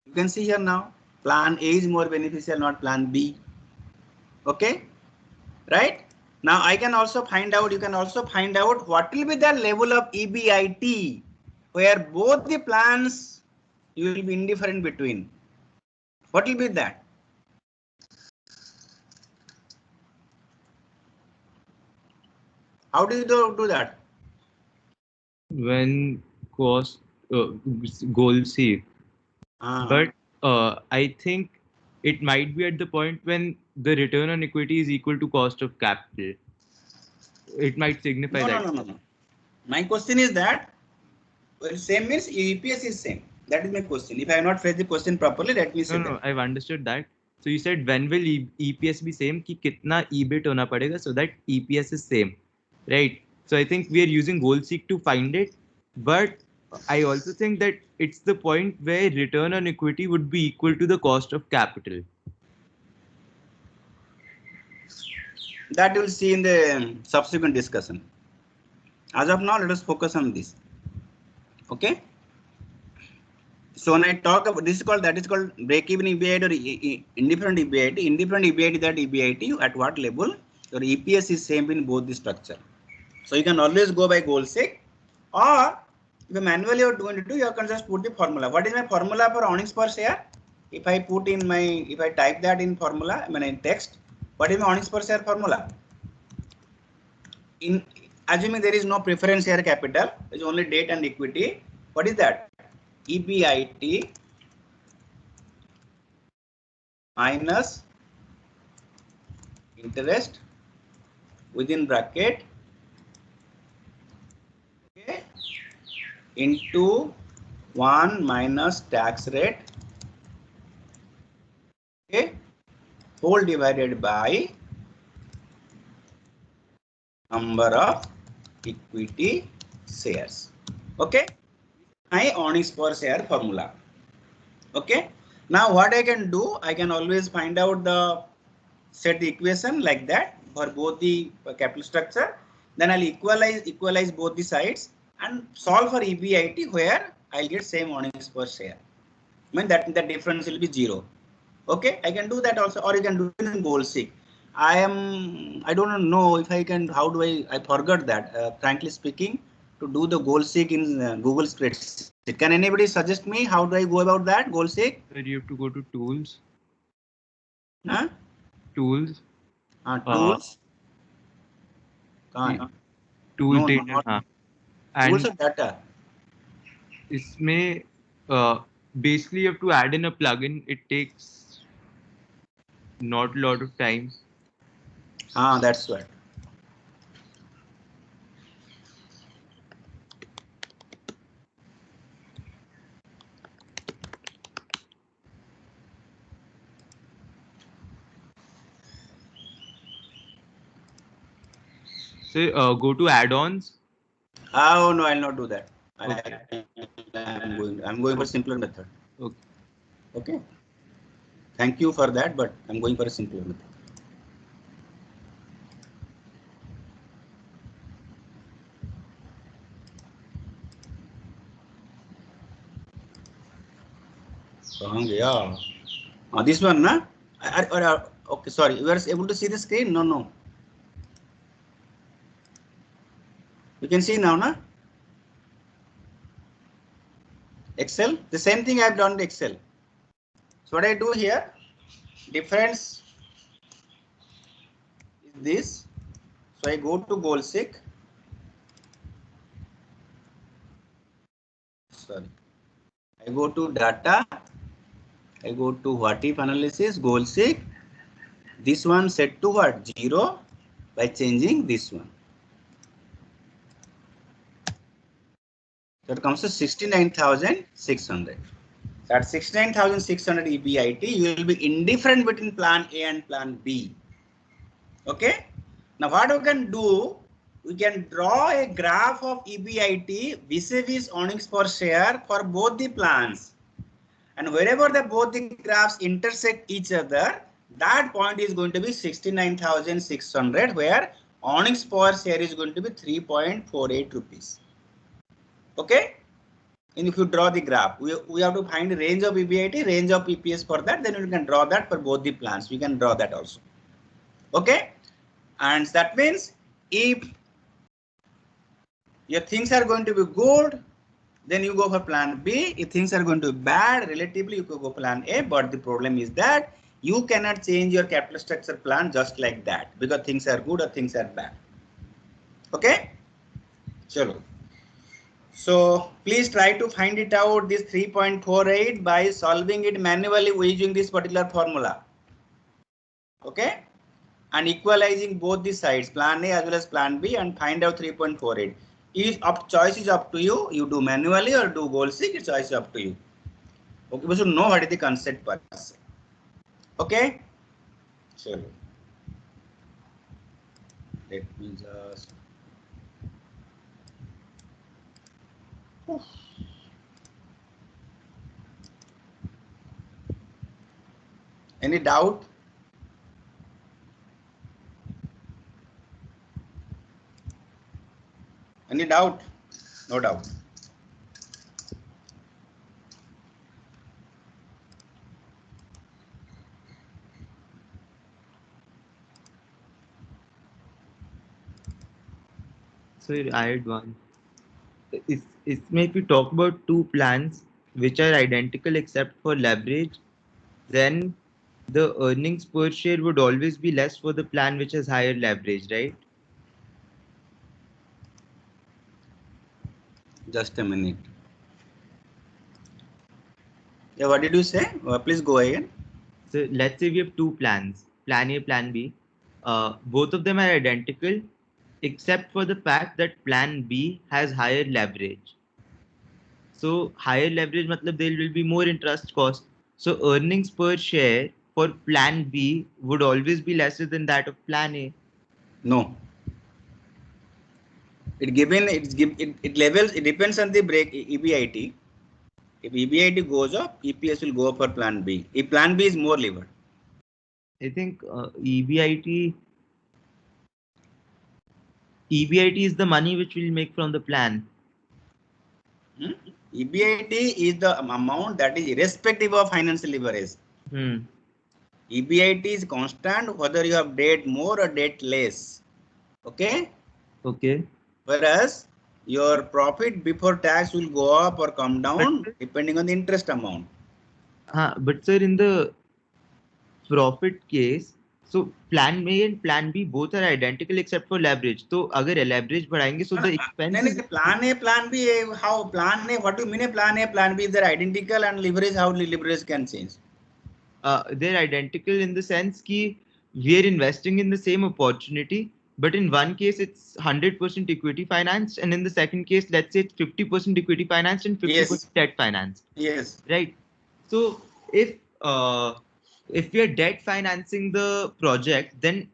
Speaker 2: You can see here now, plan A is more beneficial, not plan B. Okay, right? Now I can also find out, you can also find out what will be the level of EBIT where both the plans you will be indifferent between. What will be that? How do you do that?
Speaker 3: When cost goal C. But I think it might be at the point when the return on equity is equal to cost of capital. It might signify that.
Speaker 2: No. My question is that, well, same means EPS is same. That is my question. If I have not phrased the question properly, let me say
Speaker 3: No, I've understood that. So you said when will EPS be same? Ki kitna EBIT hona padega so that EPS is same, right? So I think we are using GoalSeek to find it, but I also think that it's the point where return on equity would be equal to the cost of capital.
Speaker 2: That you will see in the subsequent discussion. As of now, let us focus on this. Okay. So when I talk about this, that is called break-even EBIT or indifferent EBIT. Indifferent EBIT, that EBIT at what level your EPS is same in both the structure. So you can always go by GoalSeek, or if you manually are going to do, you can just put the formula. What is my formula for earnings per share? If I put in if I type that in formula, in text, what is my earnings per share formula? In assuming there is no preference share capital, there is only debt and equity. What is that? EBIT minus interest within bracket, okay, into 1 minus tax rate, okay, whole divided by number of equity shares. Okay, my earnings per share formula. Okay, now what I can do, I can always find out set the equation like that for both the capital structure. Then I'll equalize both the sides and solve for EBIT where I'll get same earnings per share. I mean that the difference will be 0. Okay, I can do that also, or you can do it in GoalSeek. I don't know if I can. How do I forgot that? Frankly speaking, to do the goal seek in Google Spreadsheet. Can anybody suggest me how do I go about that goal seek?
Speaker 3: Sir, you have to go to tools.
Speaker 2: Huh?
Speaker 3: Tools.
Speaker 2: Tools.
Speaker 3: Tools
Speaker 2: No,
Speaker 3: data.
Speaker 2: not
Speaker 3: हाँ.
Speaker 2: tools
Speaker 3: And
Speaker 2: or data.
Speaker 3: इसमें basically you have to add in a plugin. It takes not a lot of time.
Speaker 2: That's right.
Speaker 3: So go to add-ons.
Speaker 2: Oh no, I'll not do that.
Speaker 3: Okay.
Speaker 2: I'm going for simpler method.
Speaker 3: Okay.
Speaker 2: Okay. Thank you for that, but I'm going for a simpler method. This one, na? Okay, sorry. You are able to see the screen? No. You can see now, na? Excel. The same thing I've done in Excel. So what I do here, difference is this. So I go to goal seek. Sorry. I go to data. I go to what if analysis, goal seek. This one set to what? 0 by changing this one. So it comes to 69,600. So at 69,600 EBIT, you will be indifferent between plan A and plan B. Okay. Now what we can do, we can draw a graph of EBIT vis-a-vis earnings per share for both the plans. And wherever both the graphs intersect each other, that point is going to be 69,600, where earnings per share is going to be 3.48 rupees. Okay. And if you draw the graph, we have to find the range of EBIT, range of EPS for that. Then you can draw that for both the plans. We can draw that also. Okay. And that means if your things are going to be good, then you go for plan B. If things are going to be bad, relatively, you could go plan A. But the problem is that you cannot change your capital structure plan just like that, because things are good or things are bad. Okay. Chalo. So please try to find it out, this 3.48, by solving it manually using this particular formula. Okay. And equalizing both the sides, plan A as well as plan B, and find out 3.48. Choice is up to you. You do manually or do goal seek. Choice is up to you. Okay, we should know what is the concept per se. Okay. So let me just. Any doubt? Any doubt? No doubt.
Speaker 3: So I had one. If we talk about two plans which are identical except for leverage, then the earnings per share would always be less for the plan which has higher leverage, right?
Speaker 2: Just a minute. Yeah, what did you say? Please go again.
Speaker 3: So let's say we have two plans, plan A, plan B. Both of them are identical except for the fact that plan B has higher leverage. So higher leverage matlab there will be more interest cost. So earnings per share for plan B would always be lesser than that of plan A.
Speaker 2: No. It levels. It depends on the break EBIT. If EBIT goes up, EPS will go up for plan B. If plan B is more levered.
Speaker 3: I think EBIT is the money which we'll make from the plan.
Speaker 2: EBIT is the amount that is irrespective of financial leverage. EBIT is constant whether you have debt more or debt less. Okay.
Speaker 3: Okay.
Speaker 2: Whereas your profit before tax will go up or come down depending on the interest amount.
Speaker 3: But sir, in the profit case, so plan A and plan B both are identical except for leverage. So अगर leverage बढ़ाएंगे, so the expenses.
Speaker 2: Plan A, plan B, how plan A? What do you mean a plan A, plan B? They're identical, and leverage, how leverage can change?
Speaker 3: They're identical in the sense that we are investing in the same opportunity, but in one case it's 100% equity financed, and in the second case, let's say it's 50% equity financed and 50% debt financed.
Speaker 2: Yes.
Speaker 3: Right. So if we are debt financing the project, then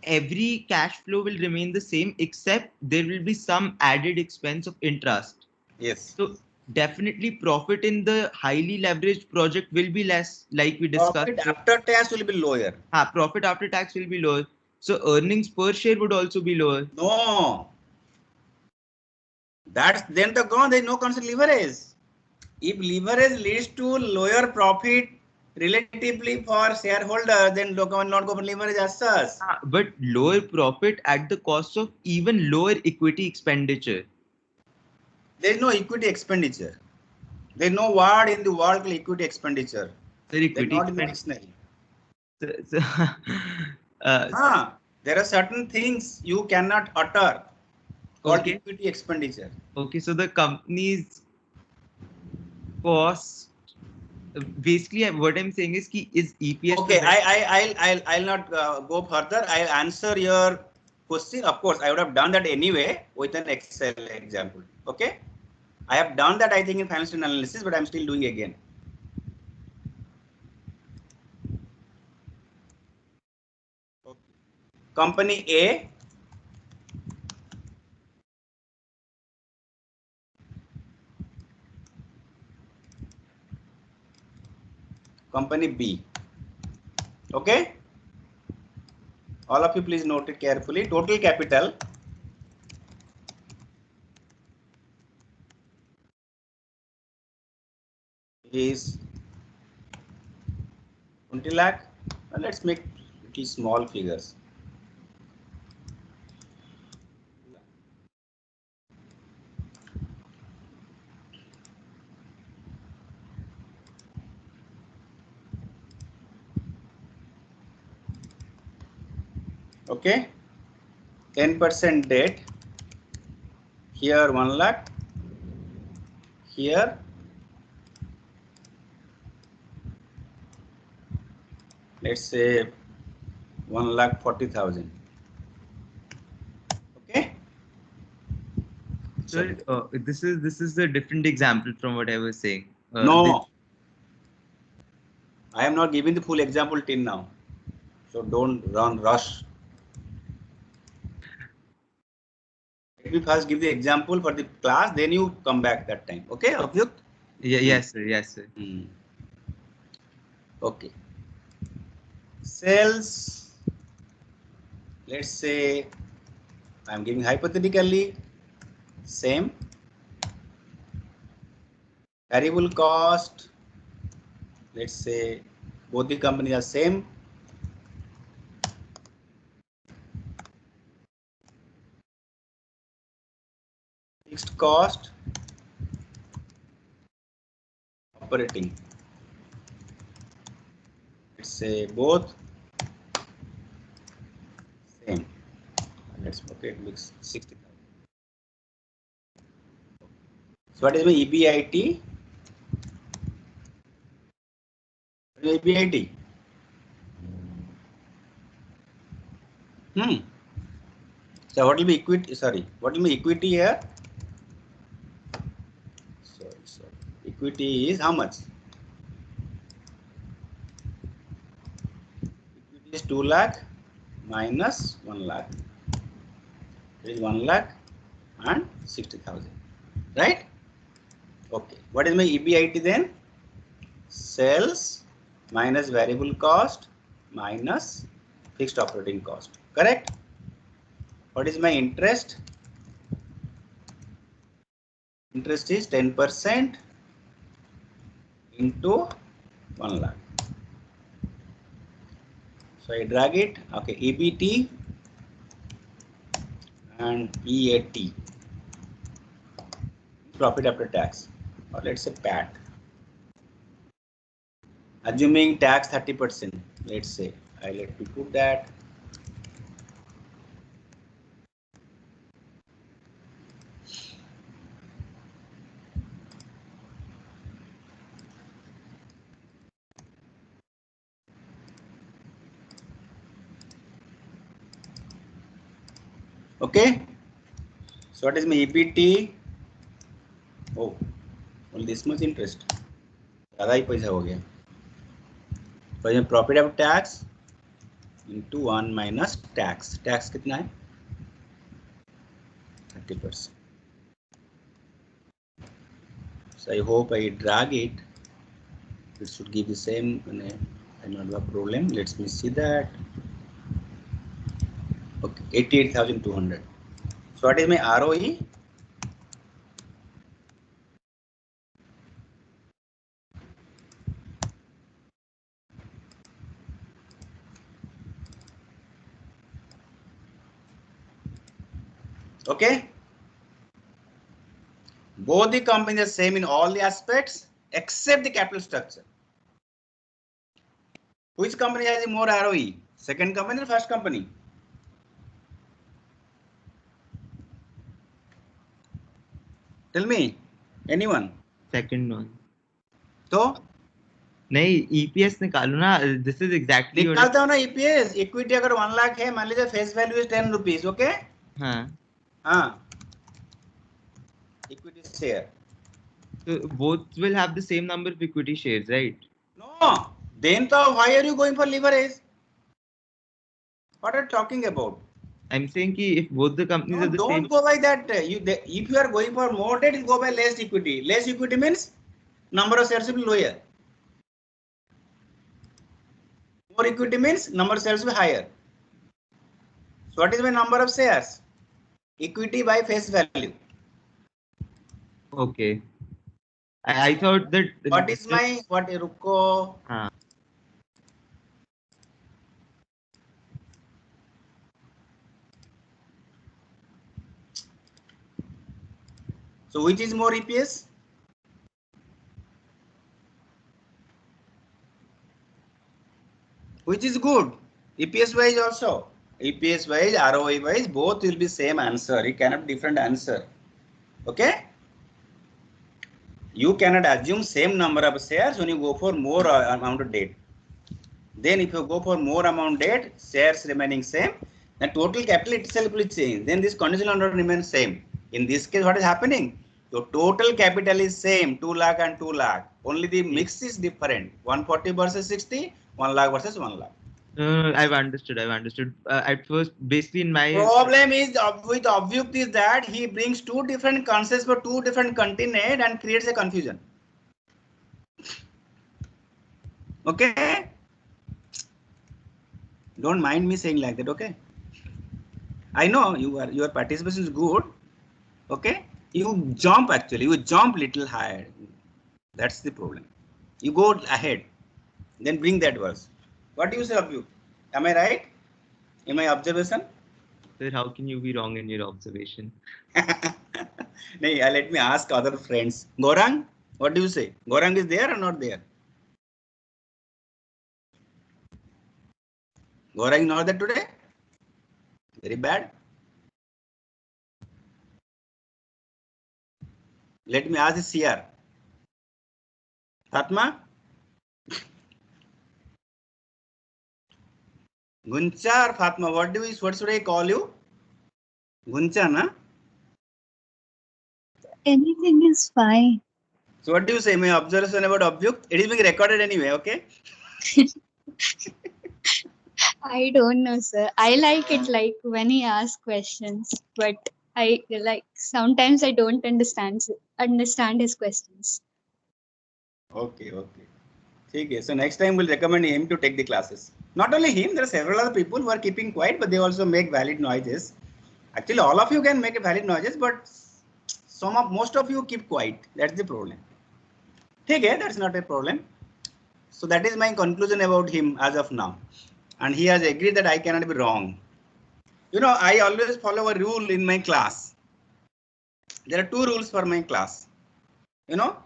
Speaker 3: every cash flow will remain the same, except there will be some added expense of interest.
Speaker 2: Yes.
Speaker 3: So definitely profit in the highly leveraged project will be less, like we discussed.
Speaker 2: Profit after tax will be lower.
Speaker 3: Profit after tax will be lower. So earnings per share would also be lower.
Speaker 2: No. That's then the gone. There is no concept leverage. If leverage leads to lower profit relatively for shareholder, then not go for leverage as such.
Speaker 3: But lower profit at the cost of even lower equity expenditure.
Speaker 2: There is no equity expenditure. There is no word in the world called equity expenditure. They're not in the dictionary. There are certain things you cannot utter called equity expenditure.
Speaker 3: Okay, so the company's cost, basically what I'm saying is EPS.
Speaker 2: Okay, I'll not go further. I'll answer your question. Of course, I would have done that anyway with an Excel example. Okay, I have done that, I think, in financial analysis, but I'm still doing again. Okay. Company A company B. Okay, all of you please note it carefully. Total capital is 20 lakh. Let's make little small figures. Okay, 10% debt. Here 1 lakh. Here let's say 1,40,000. Okay.
Speaker 3: Sir, this is a different example from what I was saying.
Speaker 2: No, I am not giving the full example till now, so don't rush. Let me first give the example for the class, then you come back that time. Okay, Abhyut?
Speaker 3: Yeah, yes, sir. Yes, sir.
Speaker 2: Okay. Sales. Let's say I'm giving hypothetically same. Variable cost. Let's say both the companies are same. Fixed cost, operating. Let's say both same. Let's okay, it makes 60,000. So what is my EBIT? EBIT. So what will be equity? Sorry, what will be equity here? Sorry. Equity is how much? Equity is 2 lakh minus 1 lakh. It is 1 lakh and 60,000. Right? Okay. What is my EBIT then? Sales minus variable cost minus fixed operating cost. Correct? What is my interest? Interest is 10% into 1 lakh. So I drag it. Okay, EBT and PAT. profit after tax, or let's say PAT. Assuming tax 30%, let's say, I let me put that. Okay, so what is my EBT? Oh, only this much interest. ज़्यादा ही पैसा हो गया. So profit after tax into 1 minus tax. Tax कितना है? 30%. So I hope I drag it. It should give the same. And not a problem. Let's me see that. Okay, 88,200. So what is my ROE? Okay. Both the companies are same in all the aspects except the capital structure. Which company has more ROE? Second company or first company? Tell me, anyone?
Speaker 3: Second one.
Speaker 2: तो
Speaker 3: नहीं EPS निकालो ना. This is exactly.
Speaker 2: निकालता हूँ ना EPS. Equity अगर 1 लाख है, मान लीजिए face value is 10 rupees. Okay. हाँ. Equity share.
Speaker 3: So both will have the same number of equity shares, right?
Speaker 2: No. Then why are you going for leverage? What are you talking about?
Speaker 3: I'm saying ki if both the companies are the
Speaker 2: don't
Speaker 3: same.
Speaker 2: Go by that. If you are going for more debt, go by less equity. Less equity means number of shares will be lower. More equity means number of shares will be higher. So what is my number of shares? Equity by face value.
Speaker 3: Okay. I thought that.
Speaker 2: What is my Ruko? So which is more EPS? Which is good? EPS wise also. EPS wise, ROI wise, both will be same answer. You cannot different answer. Okay? You cannot assume same number of shares when you go for more amount of debt. Then if you go for more amount debt, shares remaining same, the total capital itself will change. Then this condition will remain same. In this case, what is happening? Your total capital is same, 2 lakh and 2 lakh. Only the mix is different. 140 versus 60, 1 lakh versus 1 lakh.
Speaker 3: I've understood. At first, basically in my
Speaker 2: problem is with Obvyukt is that he brings two different concepts for two different continent and creates a confusion. Okay? Don't mind me saying like that, okay? I know your participation is good. Okay? You jump actually, you jump little higher. That's the problem. You go ahead, then bring that verse. What do you say, Obvyukt? Am I right in my observation?
Speaker 3: Sir, how can you be wrong in your observation?
Speaker 2: Let me ask other friends. Gaurang, what do you say? Gaurang is there or not there? Gaurang is not there today? Very bad. Let me ask the CR. Fatma? Guncha or Fatma? What should I call you? Guncha, na?
Speaker 12: Anything is fine.
Speaker 2: So what do you say? My observation about Obvyukt? It is being recorded anyway, okay?
Speaker 12: I don't know, sir. I like it like when he asks questions, but I like sometimes I don't understand his questions.
Speaker 2: Okay. Okay. So next time we'll recommend him to take the classes. Not only him, there are several other people who are keeping quiet, but they also make valid noises. Actually, all of you can make valid noises, but most of you keep quiet. That's the problem. Okay, that's not a problem. So that is my conclusion about him as of now. And he has agreed that I cannot be wrong. You know, I always follow a rule in my class. There are two rules for my class. You know,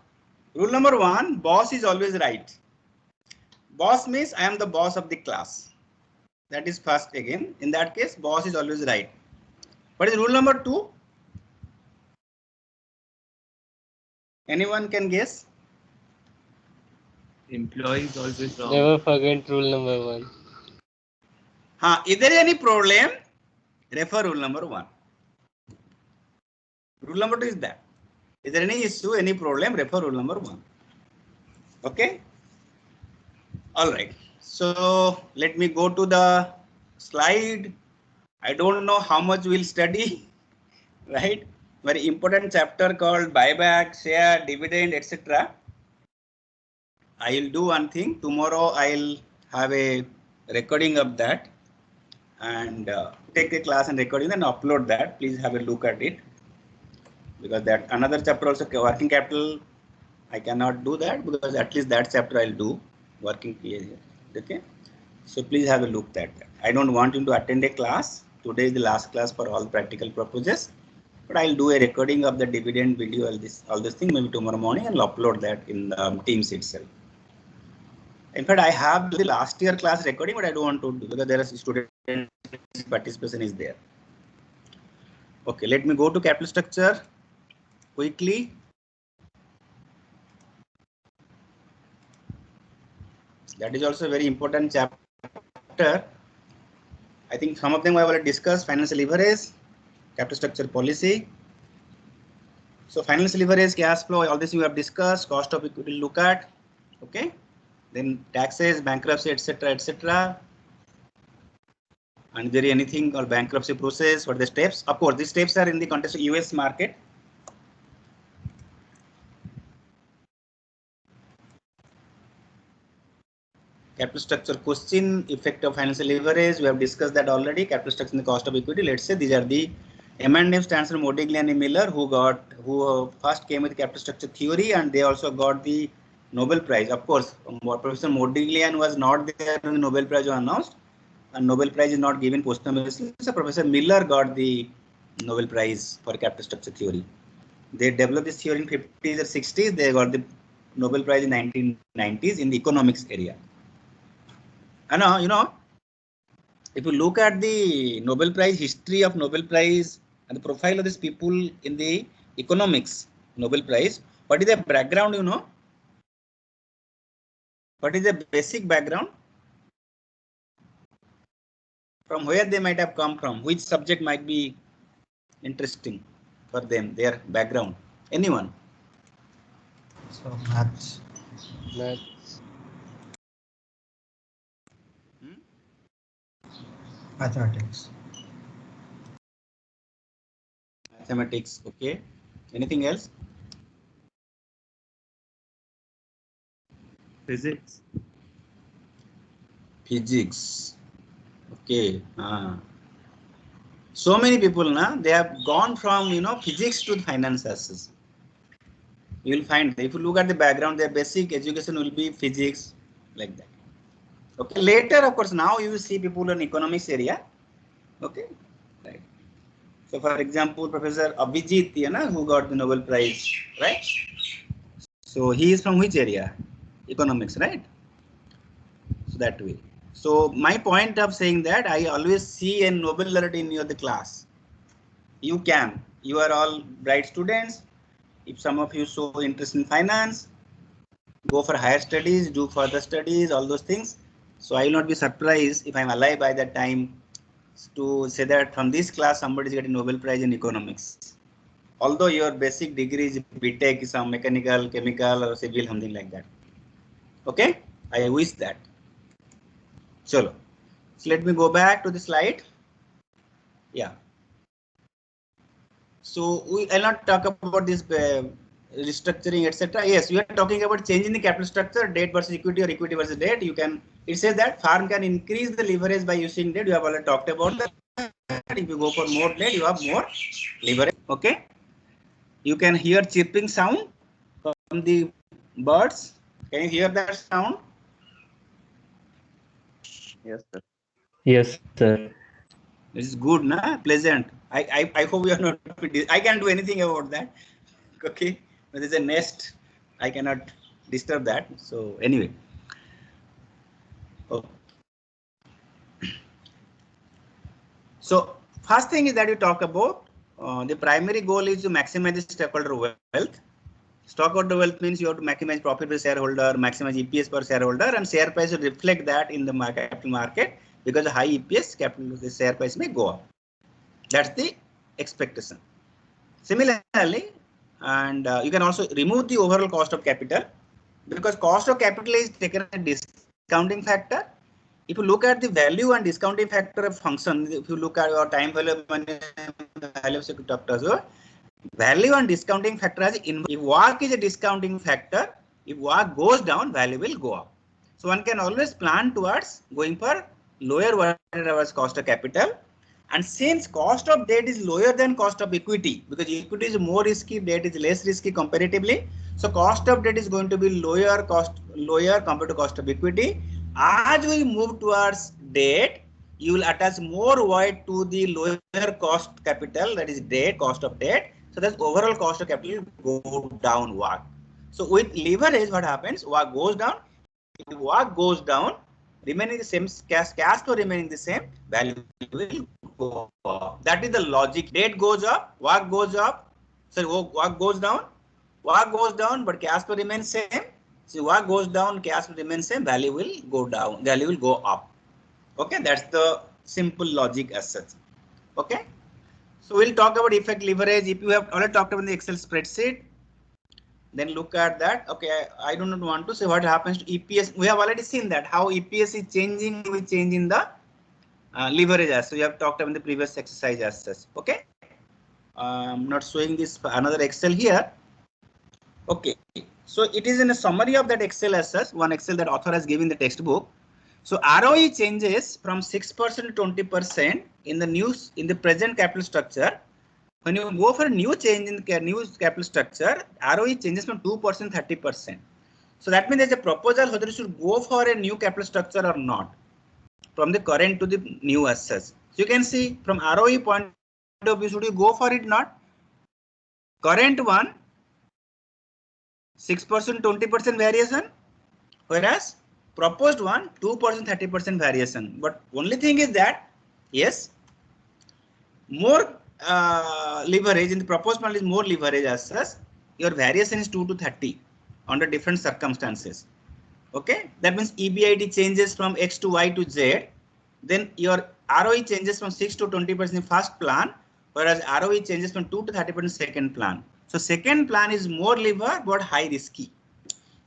Speaker 2: rule number 1, boss is always right. Boss means I am the boss of the class. That is first again. In that case, boss is always right. What is rule number 2? Anyone can guess?
Speaker 3: Employee is always wrong.
Speaker 13: Never forget rule number 1.
Speaker 2: If there is any problem, refer rule number 1. Rule number 2 is that. Is there any issue, any problem, refer rule number 1. Okay. All right. So let me go to the slide. I don't know how much we'll study, right? Very important chapter called buyback, share, dividend, etc. I will do one thing. Tomorrow I'll have a recording of that and take a class and recording and upload that. Please have a look at it, because that another chapter also, working capital, I cannot do that because at least that chapter I'll do working period. Okay, so please have a look at that. I don't want you to attend a class. Today is the last class for all practical purposes, but I'll do a recording of the dividend video, all this thing maybe tomorrow morning, and upload that in the Teams itself. In fact, I have the last year class recording, but I don't want to do because there is student participation is there. Okay, let me go to capital structure quickly. That is also a very important chapter. I think some of them I have already discussed. Financial leverage, capital structure policy. So financial leverage, cash flow, all this you have discussed. Cost of equity look at. Okay. Then taxes, bankruptcy, etc., etc. And is there anything or bankruptcy process? What are the steps? Of course, these steps are in the context of US market. Capital structure question, effect of financial leverage. We have discussed that already. Capital structure and the cost of equity. Let's say these are the M&M stands for Modigliani Miller, who first came with capital structure theory, and they also got the Nobel Prize. Of course, Professor Modigliani was not there when the Nobel Prize was announced, and Nobel Prize is not given posthumously. So Professor Miller got the Nobel Prize for capital structure theory. They developed this theory in 50s or 60s. They got the Nobel Prize in 1990s in the economics area. And you know, if you look at the Nobel Prize, history of Nobel Prize and the profile of these people in the economics Nobel Prize, what is the background, you know? What is the basic background? From where they might have come from? Which subject might be interesting for them, their background? Anyone?
Speaker 14: So maths.
Speaker 13: Maths.
Speaker 14: Mathematics.
Speaker 2: Mathematics, okay. Anything else?
Speaker 3: Physics.
Speaker 2: Physics. Okay. So many people now, they have gone from, you know, physics to finances. You will find, if you look at the background, their basic education will be physics, like that. Okay. Later, of course, now you will see people in economics area. Okay. Right. So, for example, Professor Abhijit, you know, who got the Nobel Prize, right? So he is from which area? Economics, right? So that way. So my point of saying that, I always see a Nobel laureate in the class. You are all bright students. If some of you show interest in finance, go for higher studies, do further studies, all those things. So I will not be surprised if I'm alive by that time to say that from this class somebody is getting Nobel Prize in economics. Although your basic degree is BTech, some mechanical, chemical, or civil, something like that. Okay, I wish that. Chalo. So let me go back to the slide. Yeah. So I'll not talk about this restructuring, etc. Yes, we are talking about changing the capital structure, debt versus equity or equity versus debt. It says that firm can increase the leverage by using debt. You have already talked about that. If you go for more debt, you have more leverage. Okay. You can hear chirping sound from the birds. Can you hear that sound?
Speaker 4: Yes, sir.
Speaker 13: Yes, sir.
Speaker 2: This is good, na? Pleasant. I hope you are not. I can't do anything about that. Okay, There is a nest. I cannot disturb that. So anyway. Okay. So first thing is that you talk about the primary goal is to maximize the stakeholder wealth. Stockholder wealth means you have to maximize profit per shareholder, maximize EPS per shareholder, and share price will reflect that in the capital market, because the high EPS capital, the share price may go up. That's the expectation. Similarly, and you can also remove the overall cost of capital, because cost of capital is taken as a discounting factor. If you look at the value and discounting factor of function, if you look at your time value of money, value of security, value and discounting factor as if WACC is a discounting factor, if WACC goes down, value will go up. So one can always plan towards going for lower weighted average cost of capital. And since cost of debt is lower than cost of equity, because equity is more risky, debt is less risky comparatively. So cost of debt is going to be lower compared to cost of equity. As we move towards debt, you will attach more weight to the lower cost capital, that is debt, cost of debt. So that overall cost of capital will go down WACC. So with leverage, what happens? WACC goes down. If WACC goes down, remaining the same, cash flow remaining the same, value will go up. That is the logic. Debt goes up, WACC goes up. So WACC goes down. WACC goes down, but cash flow remains same. So WACC goes down, cash flow remains same, value will go down, value will go up. Okay, that's the simple logic as such. Okay. So we'll talk about effect leverage. If you have already talked about the Excel spreadsheet, then look at that. Okay, I do not want to say what happens to EPS. We have already seen that how EPS is changing with change in the leverage as. So you have talked about the previous exercise as such. Okay, I'm not showing this another Excel here. Okay, so it is in a summary of that Excel as such. One Excel that author has given the textbook. So ROE changes from 6% to 20% in the present capital structure. When you go for a new change in the new capital structure, ROE changes from 2% to 30%. So that means there's a proposal whether you should go for a new capital structure or not, from the current to the new assets. So you can see from ROE point of view, should you go for it or not? Current one, 6% 20% variation, whereas proposed one 2% 30% variation. But only thing is that yes, more leverage in the proposed model is more leverage as such. Your variation is 2 to 30 under different circumstances. Okay, that means EBIT changes from X to Y to Z. Then your ROE changes from 6 to 20% in first plan, whereas ROE changes from 2 to 30% second plan. So second plan is more lever but high risky.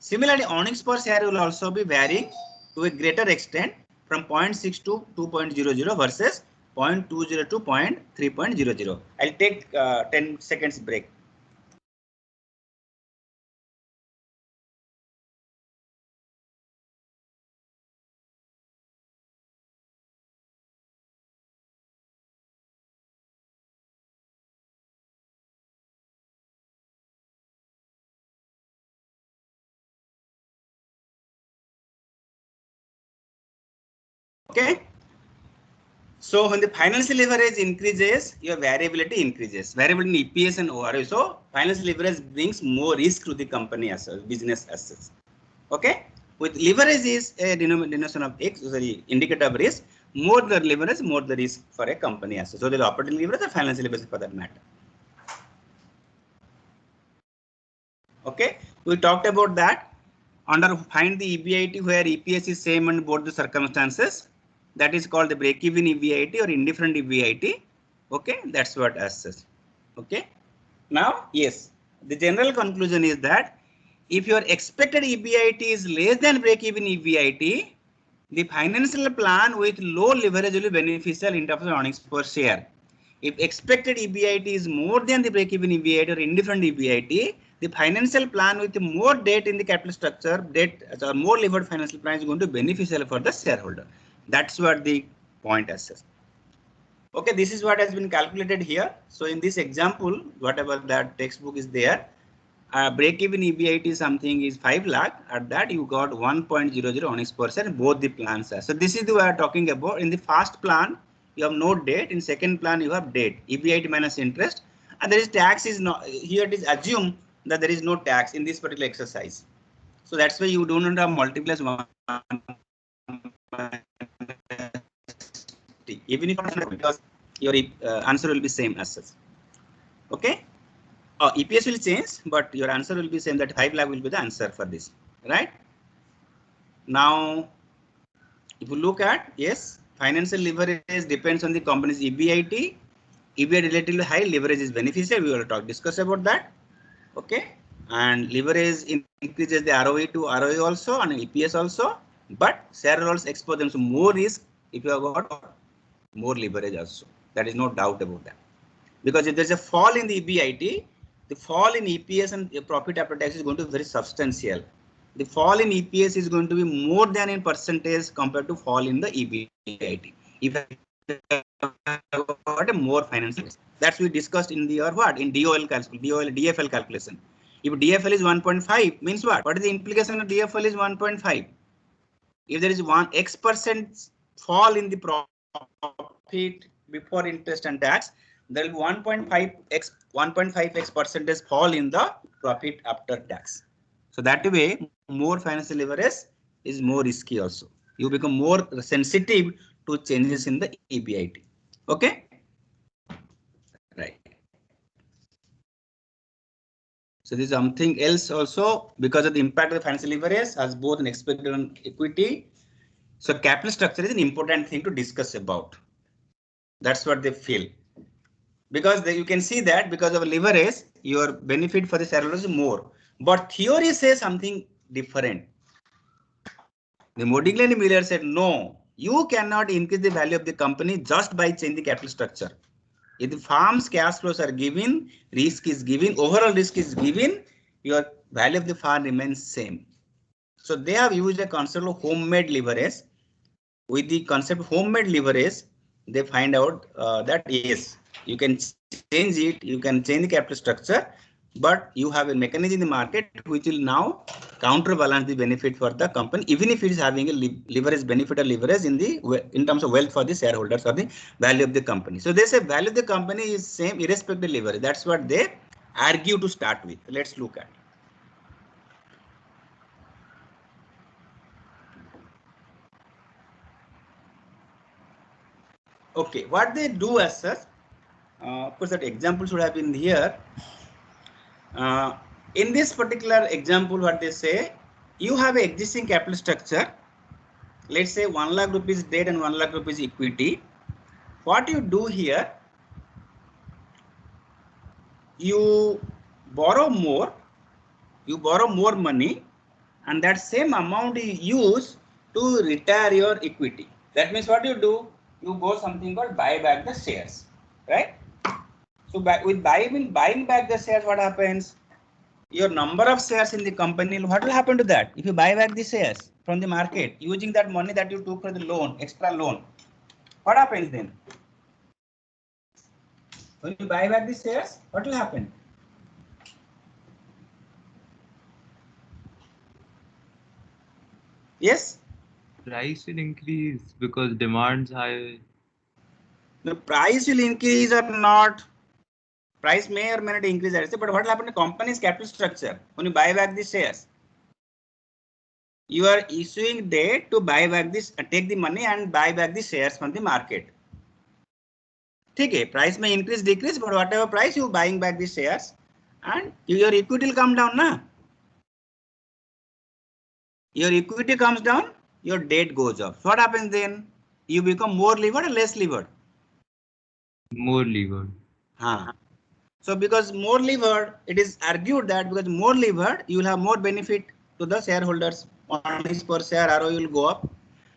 Speaker 2: Similarly, earnings per share will also be varying to a greater extent from 0.6 to 2.00 versus 0.20 to 0.3.00. I'll take 10 seconds break. Okay. So when the financial leverage increases, your variability increases. Variability in EPS and OROE. So financial leverage brings more risk to the company as well, business assets. Okay. With leverage is a denomination of X, sorry, indicator of risk. More the leverage, more the risk for a company as well. So the operating leverage, the financial leverage for that matter. Okay. We talked about that. Under find the EBIT where EPS is same and both the circumstances. That is called the break-even EBIT or indifferent EBIT. Okay, that's what as such. Okay. Now, yes, the general conclusion is that if your expected EBIT is less than break-even EBIT, the financial plan with low leverage will be beneficial in terms of earnings per share. If expected EBIT is more than the break-even EBIT or indifferent EBIT, the financial plan with more debt in the capital structure, debt or more levered financial plan is going to be beneficial for the shareholder. That's what the point is. Okay, this is what has been calculated here. So in this example, whatever that textbook is there, break-even EBIT is something is 5 lakh. At that you got 1.00 earnings per share. Both the plans are. So this is the we are talking about. In the first plan, you have no debt. In second plan, you have debt. EBIT minus interest. And there is tax is not here. It is assumed that there is no tax in this particular exercise. So that's why you don't have multipliers 1. Even if because your answer will be same as such. Okay. EPS will change, but your answer will be same. That 5 lakh will be the answer for this, right? Now, if you look at, yes, financial leverage depends on the company's EBIT. EBIT relatively high, leverage is beneficial. We will discuss about that. Okay, and leverage increases the ROE to ROE also and EPS also, but shareholders expose them to more risk if you have got more leverage also. There is no doubt about that. Because if there's a fall in the EBIT, the fall in EPS and profit after tax is going to be very substantial. The fall in EPS is going to be more than in percentage compared to fall in the EBIT. If got a more financial risk. That's we discussed in the in DFL calculation. If DFL is 1.5 means what? What is the implication of DFL is 1.5? If there is 1x% fall in the profit before interest and tax, there will be 1.5x percentage fall in the profit after tax. So that way, more financial leverage is more risky also. You become more sensitive to changes in the EBIT. Okay. Right. So this is something else also because of the impact of the financial leverage has both an expected on equity. So capital structure is an important thing to discuss about. That's what they feel. Because you can see that because of leverage, your benefit for the shareholders is more. But theory says something different. The Modigliani Miller said, no, you cannot increase the value of the company just by changing the capital structure. If the firm's cash flows are given, risk is given, overall risk is given, your value of the firm remains same. So they have used a concept of homemade leverage. With the concept of homemade leverage, they find out that yes, you can change it, you can change the capital structure, but you have a mechanism in the market which will now counterbalance the benefit for the company, even if it is having a leverage benefit or leverage in terms of wealth for the shareholders or the value of the company. So they say value of the company is same irrespective of leverage. That's what they argue to start with. Let's look at. Okay, what they do as such, of course that example should have been here. In this particular example, what they say, you have an existing capital structure. Let's say 1 lakh rupees debt and 1 lakh rupees equity. What you do here, you borrow more money, and that same amount you use to retire your equity. That means what you do, you go something called buy back the shares, right? So with buying back the shares, what happens? Your number of shares in the company, what will happen to that? If you buy back the shares from the market using that money that you took for the loan, extra loan, what happens then? When you buy back the shares, what will happen? Yes?
Speaker 3: Price will increase because demand's high.
Speaker 2: The price will increase or not. Price may or may not increase, but what will happen to company's capital structure when you buy back the shares? You are issuing debt to buy back this, take the money and buy back the shares from the market. Okay, price may increase, decrease, but whatever price you buying back the shares and your equity will come down, na? Your equity comes down, your debt goes up. So what happens then? You become more levered or less levered?
Speaker 3: More levered.
Speaker 2: So because more levered, it is argued that because more levered, you will have more benefit to the shareholders. Earnings per share ROE will go up.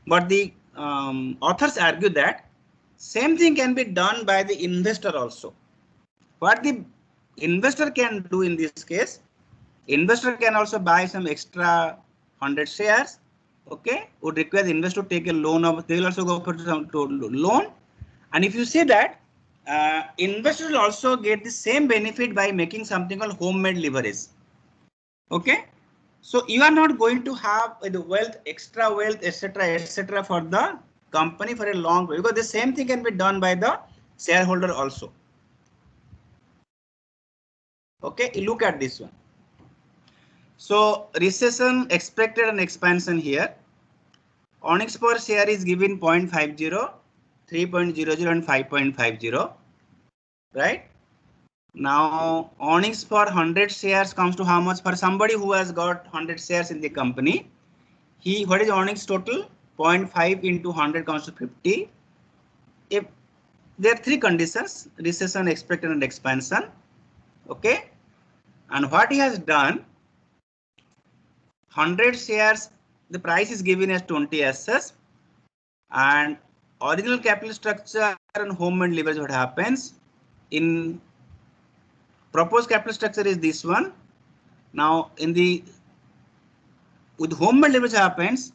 Speaker 2: But the authors argue that same thing can be done by the investor also. What the investor can do in this case, investor can also buy some extra 100 shares. Okay, would require the investor to take a loan of, they will also go for some loan. And if you see that, investors will also get the same benefit by making something called homemade leverage. Okay, so you are not going to have the wealth, extra wealth, etc., for the company for a long time, because the same thing can be done by the shareholder also. Okay, look at this one. So recession expected and expansion here. Earnings per share is given 0.50, 3.00 and 5.50. Right? Now earnings for 100 shares comes to how much? For somebody who has got 100 shares in the company, what is earnings total? 0.5 into 100 comes to 50. If there are three conditions: recession, expected and expansion. Okay, and what he has done, 100 shares, the price is given as 20 SS, and original capital structure and home and leverage. What happens in proposed capital structure is this one. Now in the with home and leverage happens.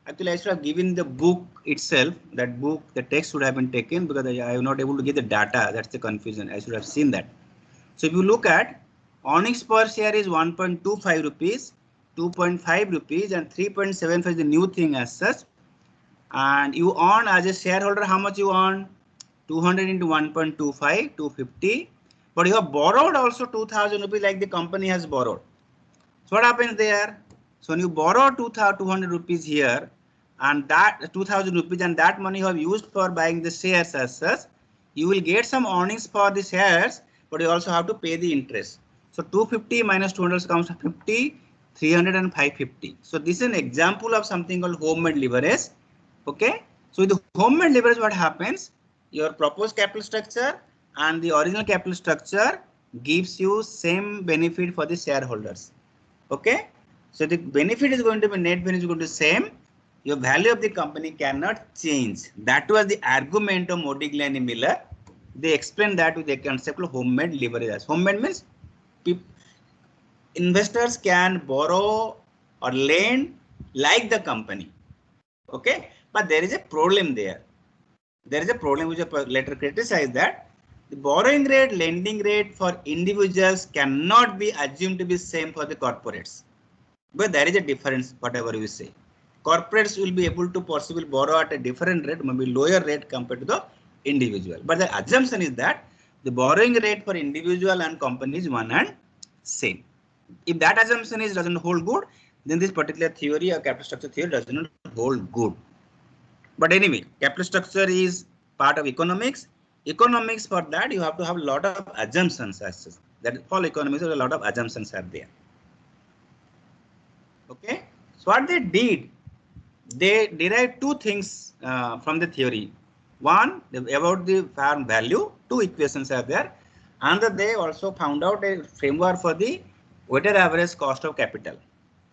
Speaker 2: Actually, I should have given the book itself. That book, the text should have been taken because I am not able to get the data. That's the confusion. I should have seen that. So if you look at earnings per share is 1.25 rupees, 2.5 rupees, and 3.75 is the new thing as such. And you earn as a shareholder, how much you earn? 200 into 1.25, 250. But you have borrowed also 2,000 rupees, like the company has borrowed. So what happens there? So when you borrow 200 rupees here, and that 2,000 rupees, and that money you have used for buying the shares as such, you will get some earnings for the shares, but you also have to pay the interest. So 250 minus 200 comes to 50, 300 and 550. So this is an example of something called home-made leverage. Okay. So with the home-made leverage, what happens? Your proposed capital structure and the original capital structure gives you same benefit for the shareholders. Okay. So the benefit is going to be, net benefit is going to be same. Your value of the company cannot change. That was the argument of Modiglia and Miller. They explained that with the concept of home-made leverage. Home-made means investors can borrow or lend like the company. Okay, but there is a problem there. There is a problem which I later criticized, that the borrowing rate, lending rate for individuals cannot be assumed to be same for the corporates. But there is a difference, whatever you say. Corporates will be able to possibly borrow at a different rate, maybe lower rate compared to the individual. But the assumption is that the borrowing rate for individual and company is one and same. If that assumption doesn't hold good, then this particular theory or capital structure theory does not hold good. But anyway, capital structure is part of economics. Economics, for that you have to have a lot of assumptions as such. That for economics, a lot of assumptions are there. Okay, so what they did, they derived two things from the theory. One, about the farm value, two equations are there. And they also found out a framework for the weighted average cost of capital.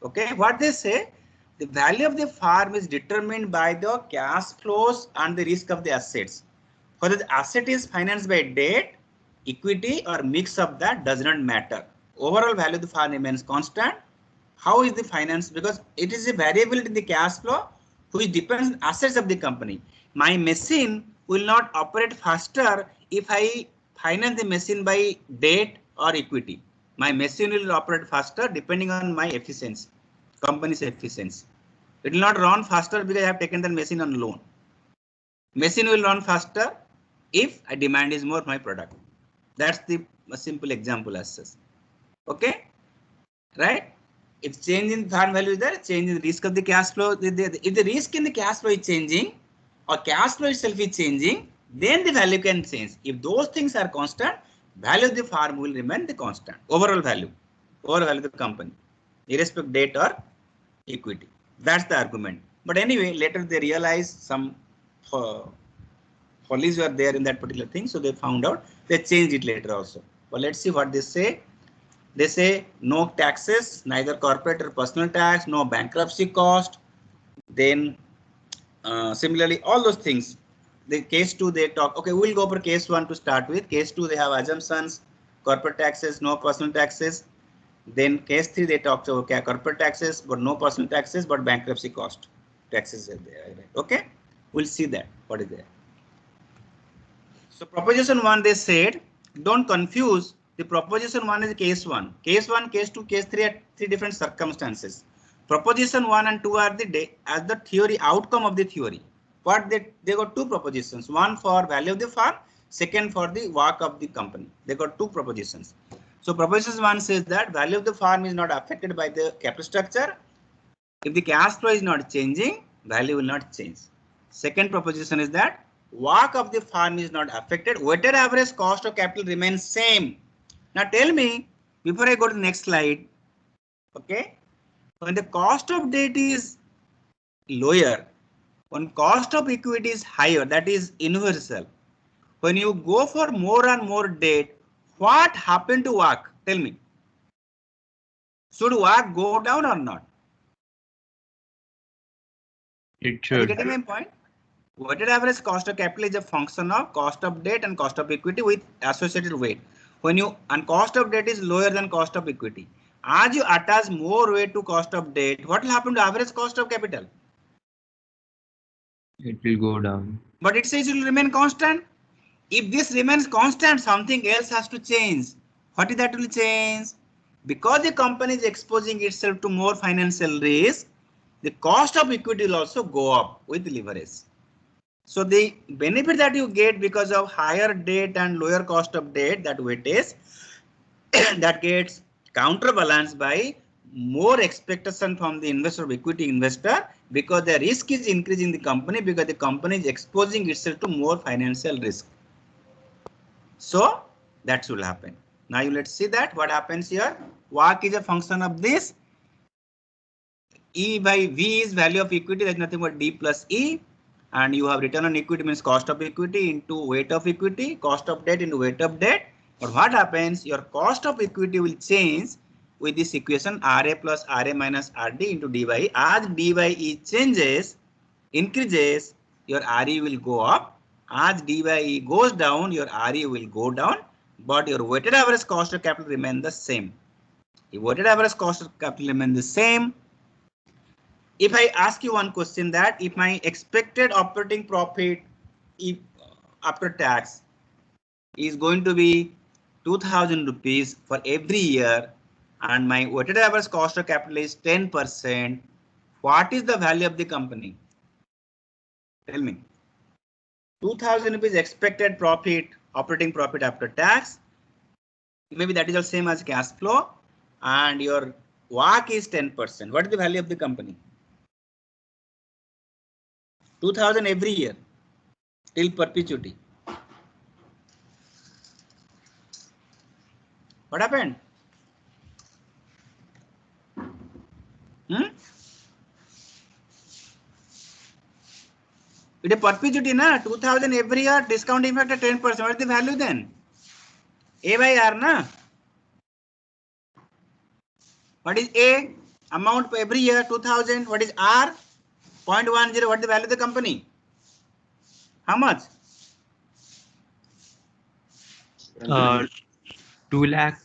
Speaker 2: Okay, what they say, the value of the farm is determined by the cash flows and the risk of the assets. Whether the asset is financed by debt, equity, or mix of that does not matter. Overall value of the farm remains constant. How is the finance? Because it is a variable in the cash flow which depends on assets of the company. My machine will not operate faster if I finance the machine by debt or equity. My machine will operate faster depending on my efficiency, company's efficiency. It will not run faster because I have taken the machine on loan. Machine will run faster if a demand is more for my product. That's the simple example as such. Okay, right? If change in farm value is there, change in the risk of the cash flow. If the risk in the cash flow is changing or cash flow itself is changing, then the value can change. If those things are constant, value of the farm will remain the constant. Overall value of the company, irrespective of debt or equity. That's the argument. But anyway, later they realized some follies were there in that particular thing. So they found out, they changed it later also. But let's see what they say. They say no taxes, neither corporate or personal tax, no bankruptcy cost. Then similarly, all those things. The case 2 they talk. Okay, we'll go for case 1 to start with. Case 2 they have assumptions, corporate taxes, no personal taxes. Then case 3 they talk to okay, corporate taxes but no personal taxes, but bankruptcy cost taxes are there. Okay, we'll see that what is there. So proposition 1 they said, don't confuse. The proposition 1 is case 1. Case 1, case 2, case 3 are 3 different circumstances. Proposition 1 and 2 are the theory outcome of the theory. What they got 2 propositions. One for value of the farm, second for the work of the company. They got 2 propositions. So proposition 1 says that value of the firm is not affected by the capital structure. If the cash flow is not changing, value will not change. Second proposition is that WACC of the firm is not affected. Weighted average cost of capital remains same. Now tell me, before I go to the next slide, okay, when the cost of debt is lower, when cost of equity is higher, that is universal. When you go for more and more debt, what happened to WACC? Tell me. Should WACC go down or not?
Speaker 3: It
Speaker 2: Are you
Speaker 3: should.
Speaker 2: getting my point? Weighted average cost of capital is a function of cost of debt and cost of equity with associated weight. When you and cost of debt is lower than cost of equity. As you attach more weight to cost of debt, what will happen to average cost of capital?
Speaker 3: It will go down.
Speaker 2: But it says it will remain constant. If this remains constant, something else has to change. What is that will change? Because the company is exposing itself to more financial risk, the cost of equity will also go up with leverage. So the benefit that you get because of higher debt and lower cost of debt, that weightage, that gets counterbalanced by more expectation from the investor of equity investor, because the risk is increasing the company because the company is exposing itself to more financial risk. So that should happen. Now you let's see that what happens here. WACC is a function of this. E by V is value of equity, that's nothing but D plus E. And you have return on equity means cost of equity into weight of equity, cost of debt into weight of debt. But what happens? Your cost of equity will change with this equation RA plus RA minus RD into D by E. As D by E changes, increases, your RE will go up. As D by E goes down, your RE will go down. But your weighted average cost of capital remain the same. If weighted average cost of capital remain the same, if I ask you one question that if my expected operating profit after tax is going to be 2,000 rupees for every year and my weighted average cost of capital is 10%, what is the value of the company? Tell me. 2,000 rupees expected profit, operating profit after tax. Maybe that is the same as cash flow and your WACC is 10%. What is the value of the company? 2,000 every year till perpetuity. What happened? It is perpetuity, na? 2,000 every year, discounting factor 10%. What is the value then? A by R, na? What is A? Amount for every year 2,000. What is R? 0.10. What is the value of the company? How much?
Speaker 3: 2 lakh.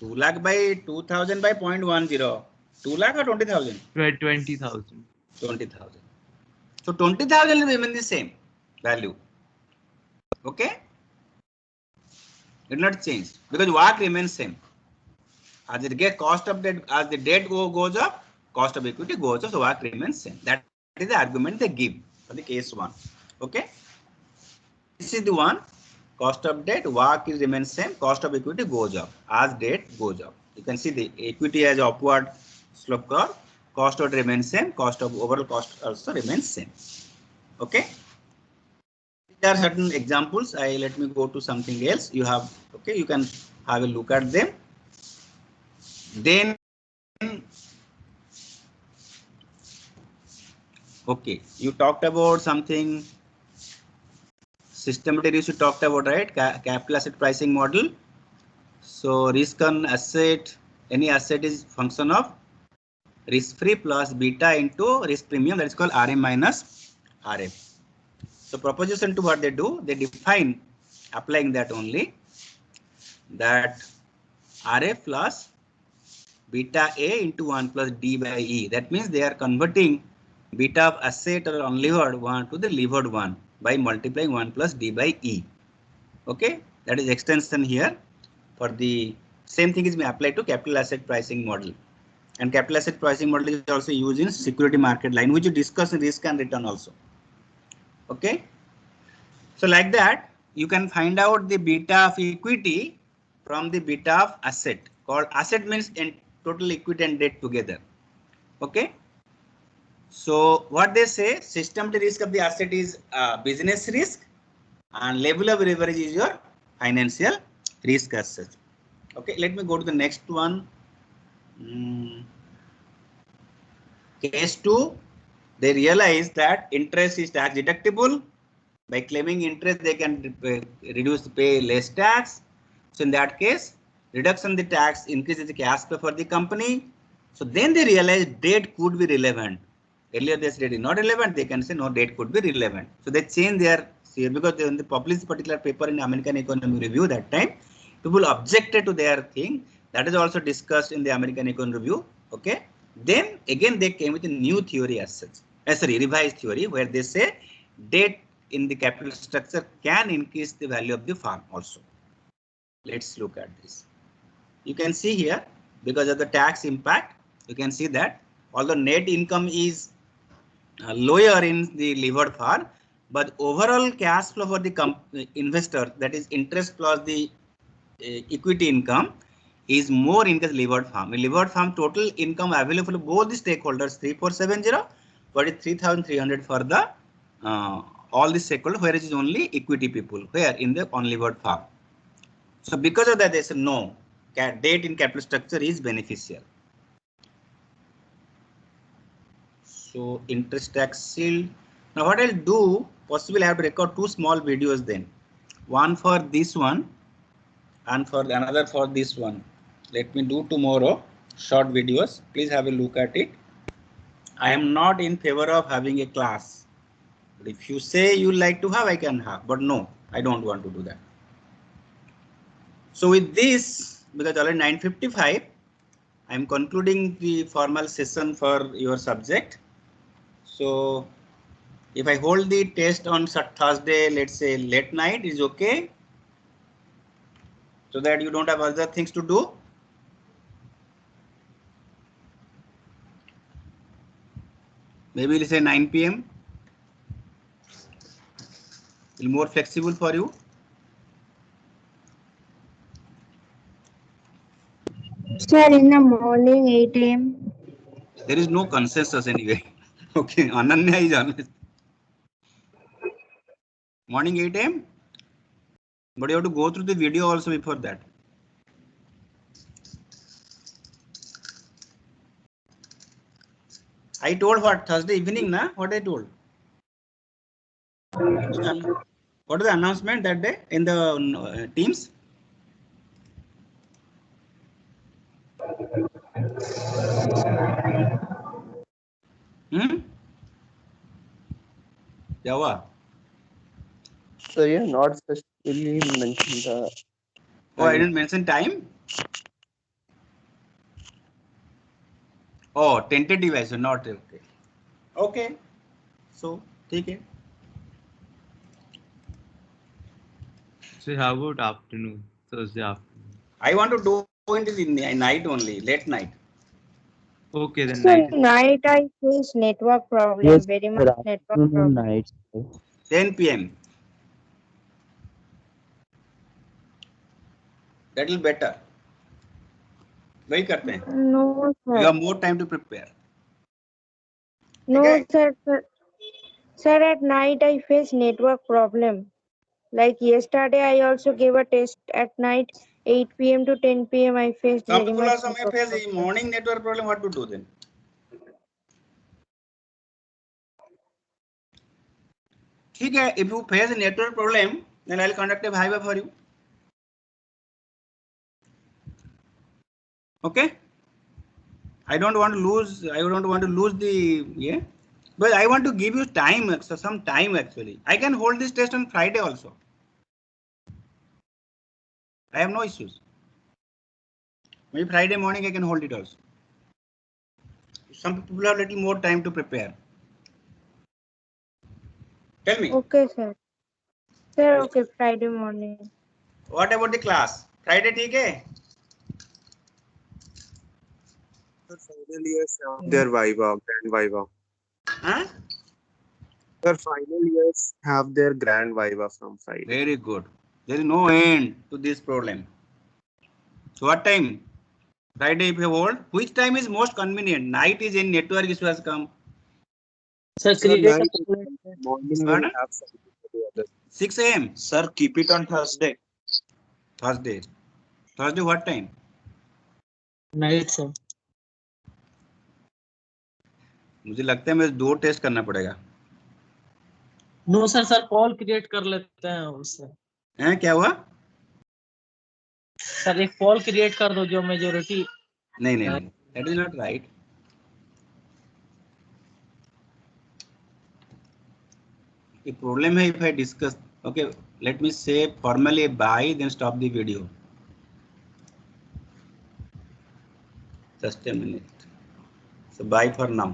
Speaker 2: 2 lakh by 2,000 by 0.10. 2 lakh or 20,000?
Speaker 3: 20,000.
Speaker 2: 20,000. So 20,000 will remain the same value. Okay? It will not change because WACC remains same. As it get cost of debt, as the debt goes up, cost of equity goes up, so WACC remains same. That is the argument they give for the case 1. Okay? This is the one. Cost of debt, WACC remains same, cost of equity goes up as debt goes up. You can see the equity has upward slope curve, cost of remains same, cost of overall cost also remains same. Okay? There are certain examples. Let me go to something else. You have, okay, you can have a look at them. Then, okay, you talked about something systematic risk you talked about, right? Capital asset pricing model. So risk on asset, any asset is function of risk free plus beta into risk premium, that is called RM minus RF. So proposition 2, what they do, they define, applying that only, that RF plus beta A into 1 plus D by E. That means they are converting beta of asset or unlevered one to the levered one by multiplying 1 plus D by E. Okay, that is extension here. For the same thing is applied to capital asset pricing model. And capital asset pricing model is also used in security market line, which you discuss in risk and return also. Okay, so like that you can find out the beta of equity from the beta of asset. Called asset means in total equity and debt together. Okay. So what they say, systematic risk of the asset is business risk, and level of leverage is your financial risk as such. Okay, let me go to the next one. Case 2, they realize that interest is tax deductible. By claiming interest, they can reduce pay less tax. So in that case, reduction the tax increases the cash flow for the company. So then they realize debt could be relevant. Earlier they said it is not relevant. They can say no, debt could be relevant. So they change their because when they published particular paper in American Economic Review that time, people objected to their thing. That is also discussed in the American Economic Review. Okay. Then again they came with a new theory as such. Revised theory where they say debt in the capital structure can increase the value of the firm also. Let's look at this. You can see here, because of the tax impact, you can see that although net income is lower in the levered firm, but overall cash flow for the investor, that is interest plus the equity income, is more in the levered firm. In levered firm, total income available for both the stakeholders 3470, but it's 3300 for the all the stakeholders, where it is only equity people, where in the unlevered firm. So because of that, they said no, debt in capital structure is beneficial. So interest tax shield. Now what I'll do, possibly I have to record 2 small videos then. One for this one and for another for this one. Let me do tomorrow short videos. Please have a look at it. I am not in favor of having a class. But if you say you like to have, I can have. But no, I don't want to do that. So with this, because already 9:55, I am concluding the formal session for your subject. So if I hold the test on Thursday, let's say late night, is okay, so that you don't have other things to do. Maybe let's say 9 PM. It's more flexible for you.
Speaker 15: Sir, in the morning 8 AM.
Speaker 2: There is no consensus anyway. Okay, Ananya is always morning 8 AM. But you have to go through the video also before that. I told what Thursday evening, na? What I told? What is the announcement that day in the Teams? Java.
Speaker 9: So you have not specifically mentioned the.
Speaker 2: Oh, I didn't mention time. Oh, tentative I said, not okay. Okay. So take it.
Speaker 3: So how about afternoon, Thursday afternoon?
Speaker 2: I want to do it in the night only, late night.
Speaker 3: Okay, then
Speaker 15: So
Speaker 3: night.
Speaker 15: night I face network problem,
Speaker 9: Yes,
Speaker 15: very
Speaker 9: sir,
Speaker 15: much network
Speaker 9: afternoon and
Speaker 15: problem.
Speaker 9: night. Sir.
Speaker 2: 10 PM. That will better. वही करते हैं.
Speaker 15: No,
Speaker 2: You
Speaker 15: sir.
Speaker 2: have more time to prepare.
Speaker 15: No,
Speaker 2: Okay.
Speaker 15: sir. Sir, at night I face network problem. Like yesterday, I also gave a test at night, 8 PM to 10 PM. I faced
Speaker 2: Some
Speaker 15: very
Speaker 2: people
Speaker 15: much
Speaker 2: also may
Speaker 15: network
Speaker 2: face
Speaker 15: problem.
Speaker 2: morning network problem. What to do then? ठीक है. If you face a network problem, then I'll conduct a Viva for you. Okay. I don't want to lose. I don't want to lose the but I want to give you time. So some time actually. I can hold this test on Friday also. I have no issues. Maybe Friday morning I can hold it also. Some people have little more time to prepare. Tell me.
Speaker 15: Okay, sir. Sir, okay, Friday morning.
Speaker 2: What about the class? Friday ठीक है?
Speaker 16: Final years have their Viva, grand Viva.
Speaker 2: Huh?
Speaker 16: Their final years have their grand Viva from Friday.
Speaker 2: Very good. There is no end to this problem. So what time? Friday if you hold, which time is most convenient? Night is in network issue has come.
Speaker 17: Sir,
Speaker 16: Sir,
Speaker 17: create a
Speaker 16: night
Speaker 17: calculator.
Speaker 16: morning will
Speaker 2: Pardon?
Speaker 16: have something to do with it.
Speaker 2: 6 a.m.
Speaker 18: Sir, keep it on Thursday.
Speaker 2: Thursday. Thursday what time?
Speaker 17: Night, sir.
Speaker 2: मुझे लगता है मुझे 2 test करना पड़ेगा.
Speaker 17: No sir, sir call create कर लेते हैं उससे.
Speaker 2: हैं क्या हुआ?
Speaker 17: सर एक कॉल क्रिएट कर दो जो मेजोरिटी.
Speaker 2: नहीं नहीं नहीं, that is not right. The problem है if I discuss. Okay, let me say formally bye, then stop the video. Just a minute. So bye for now.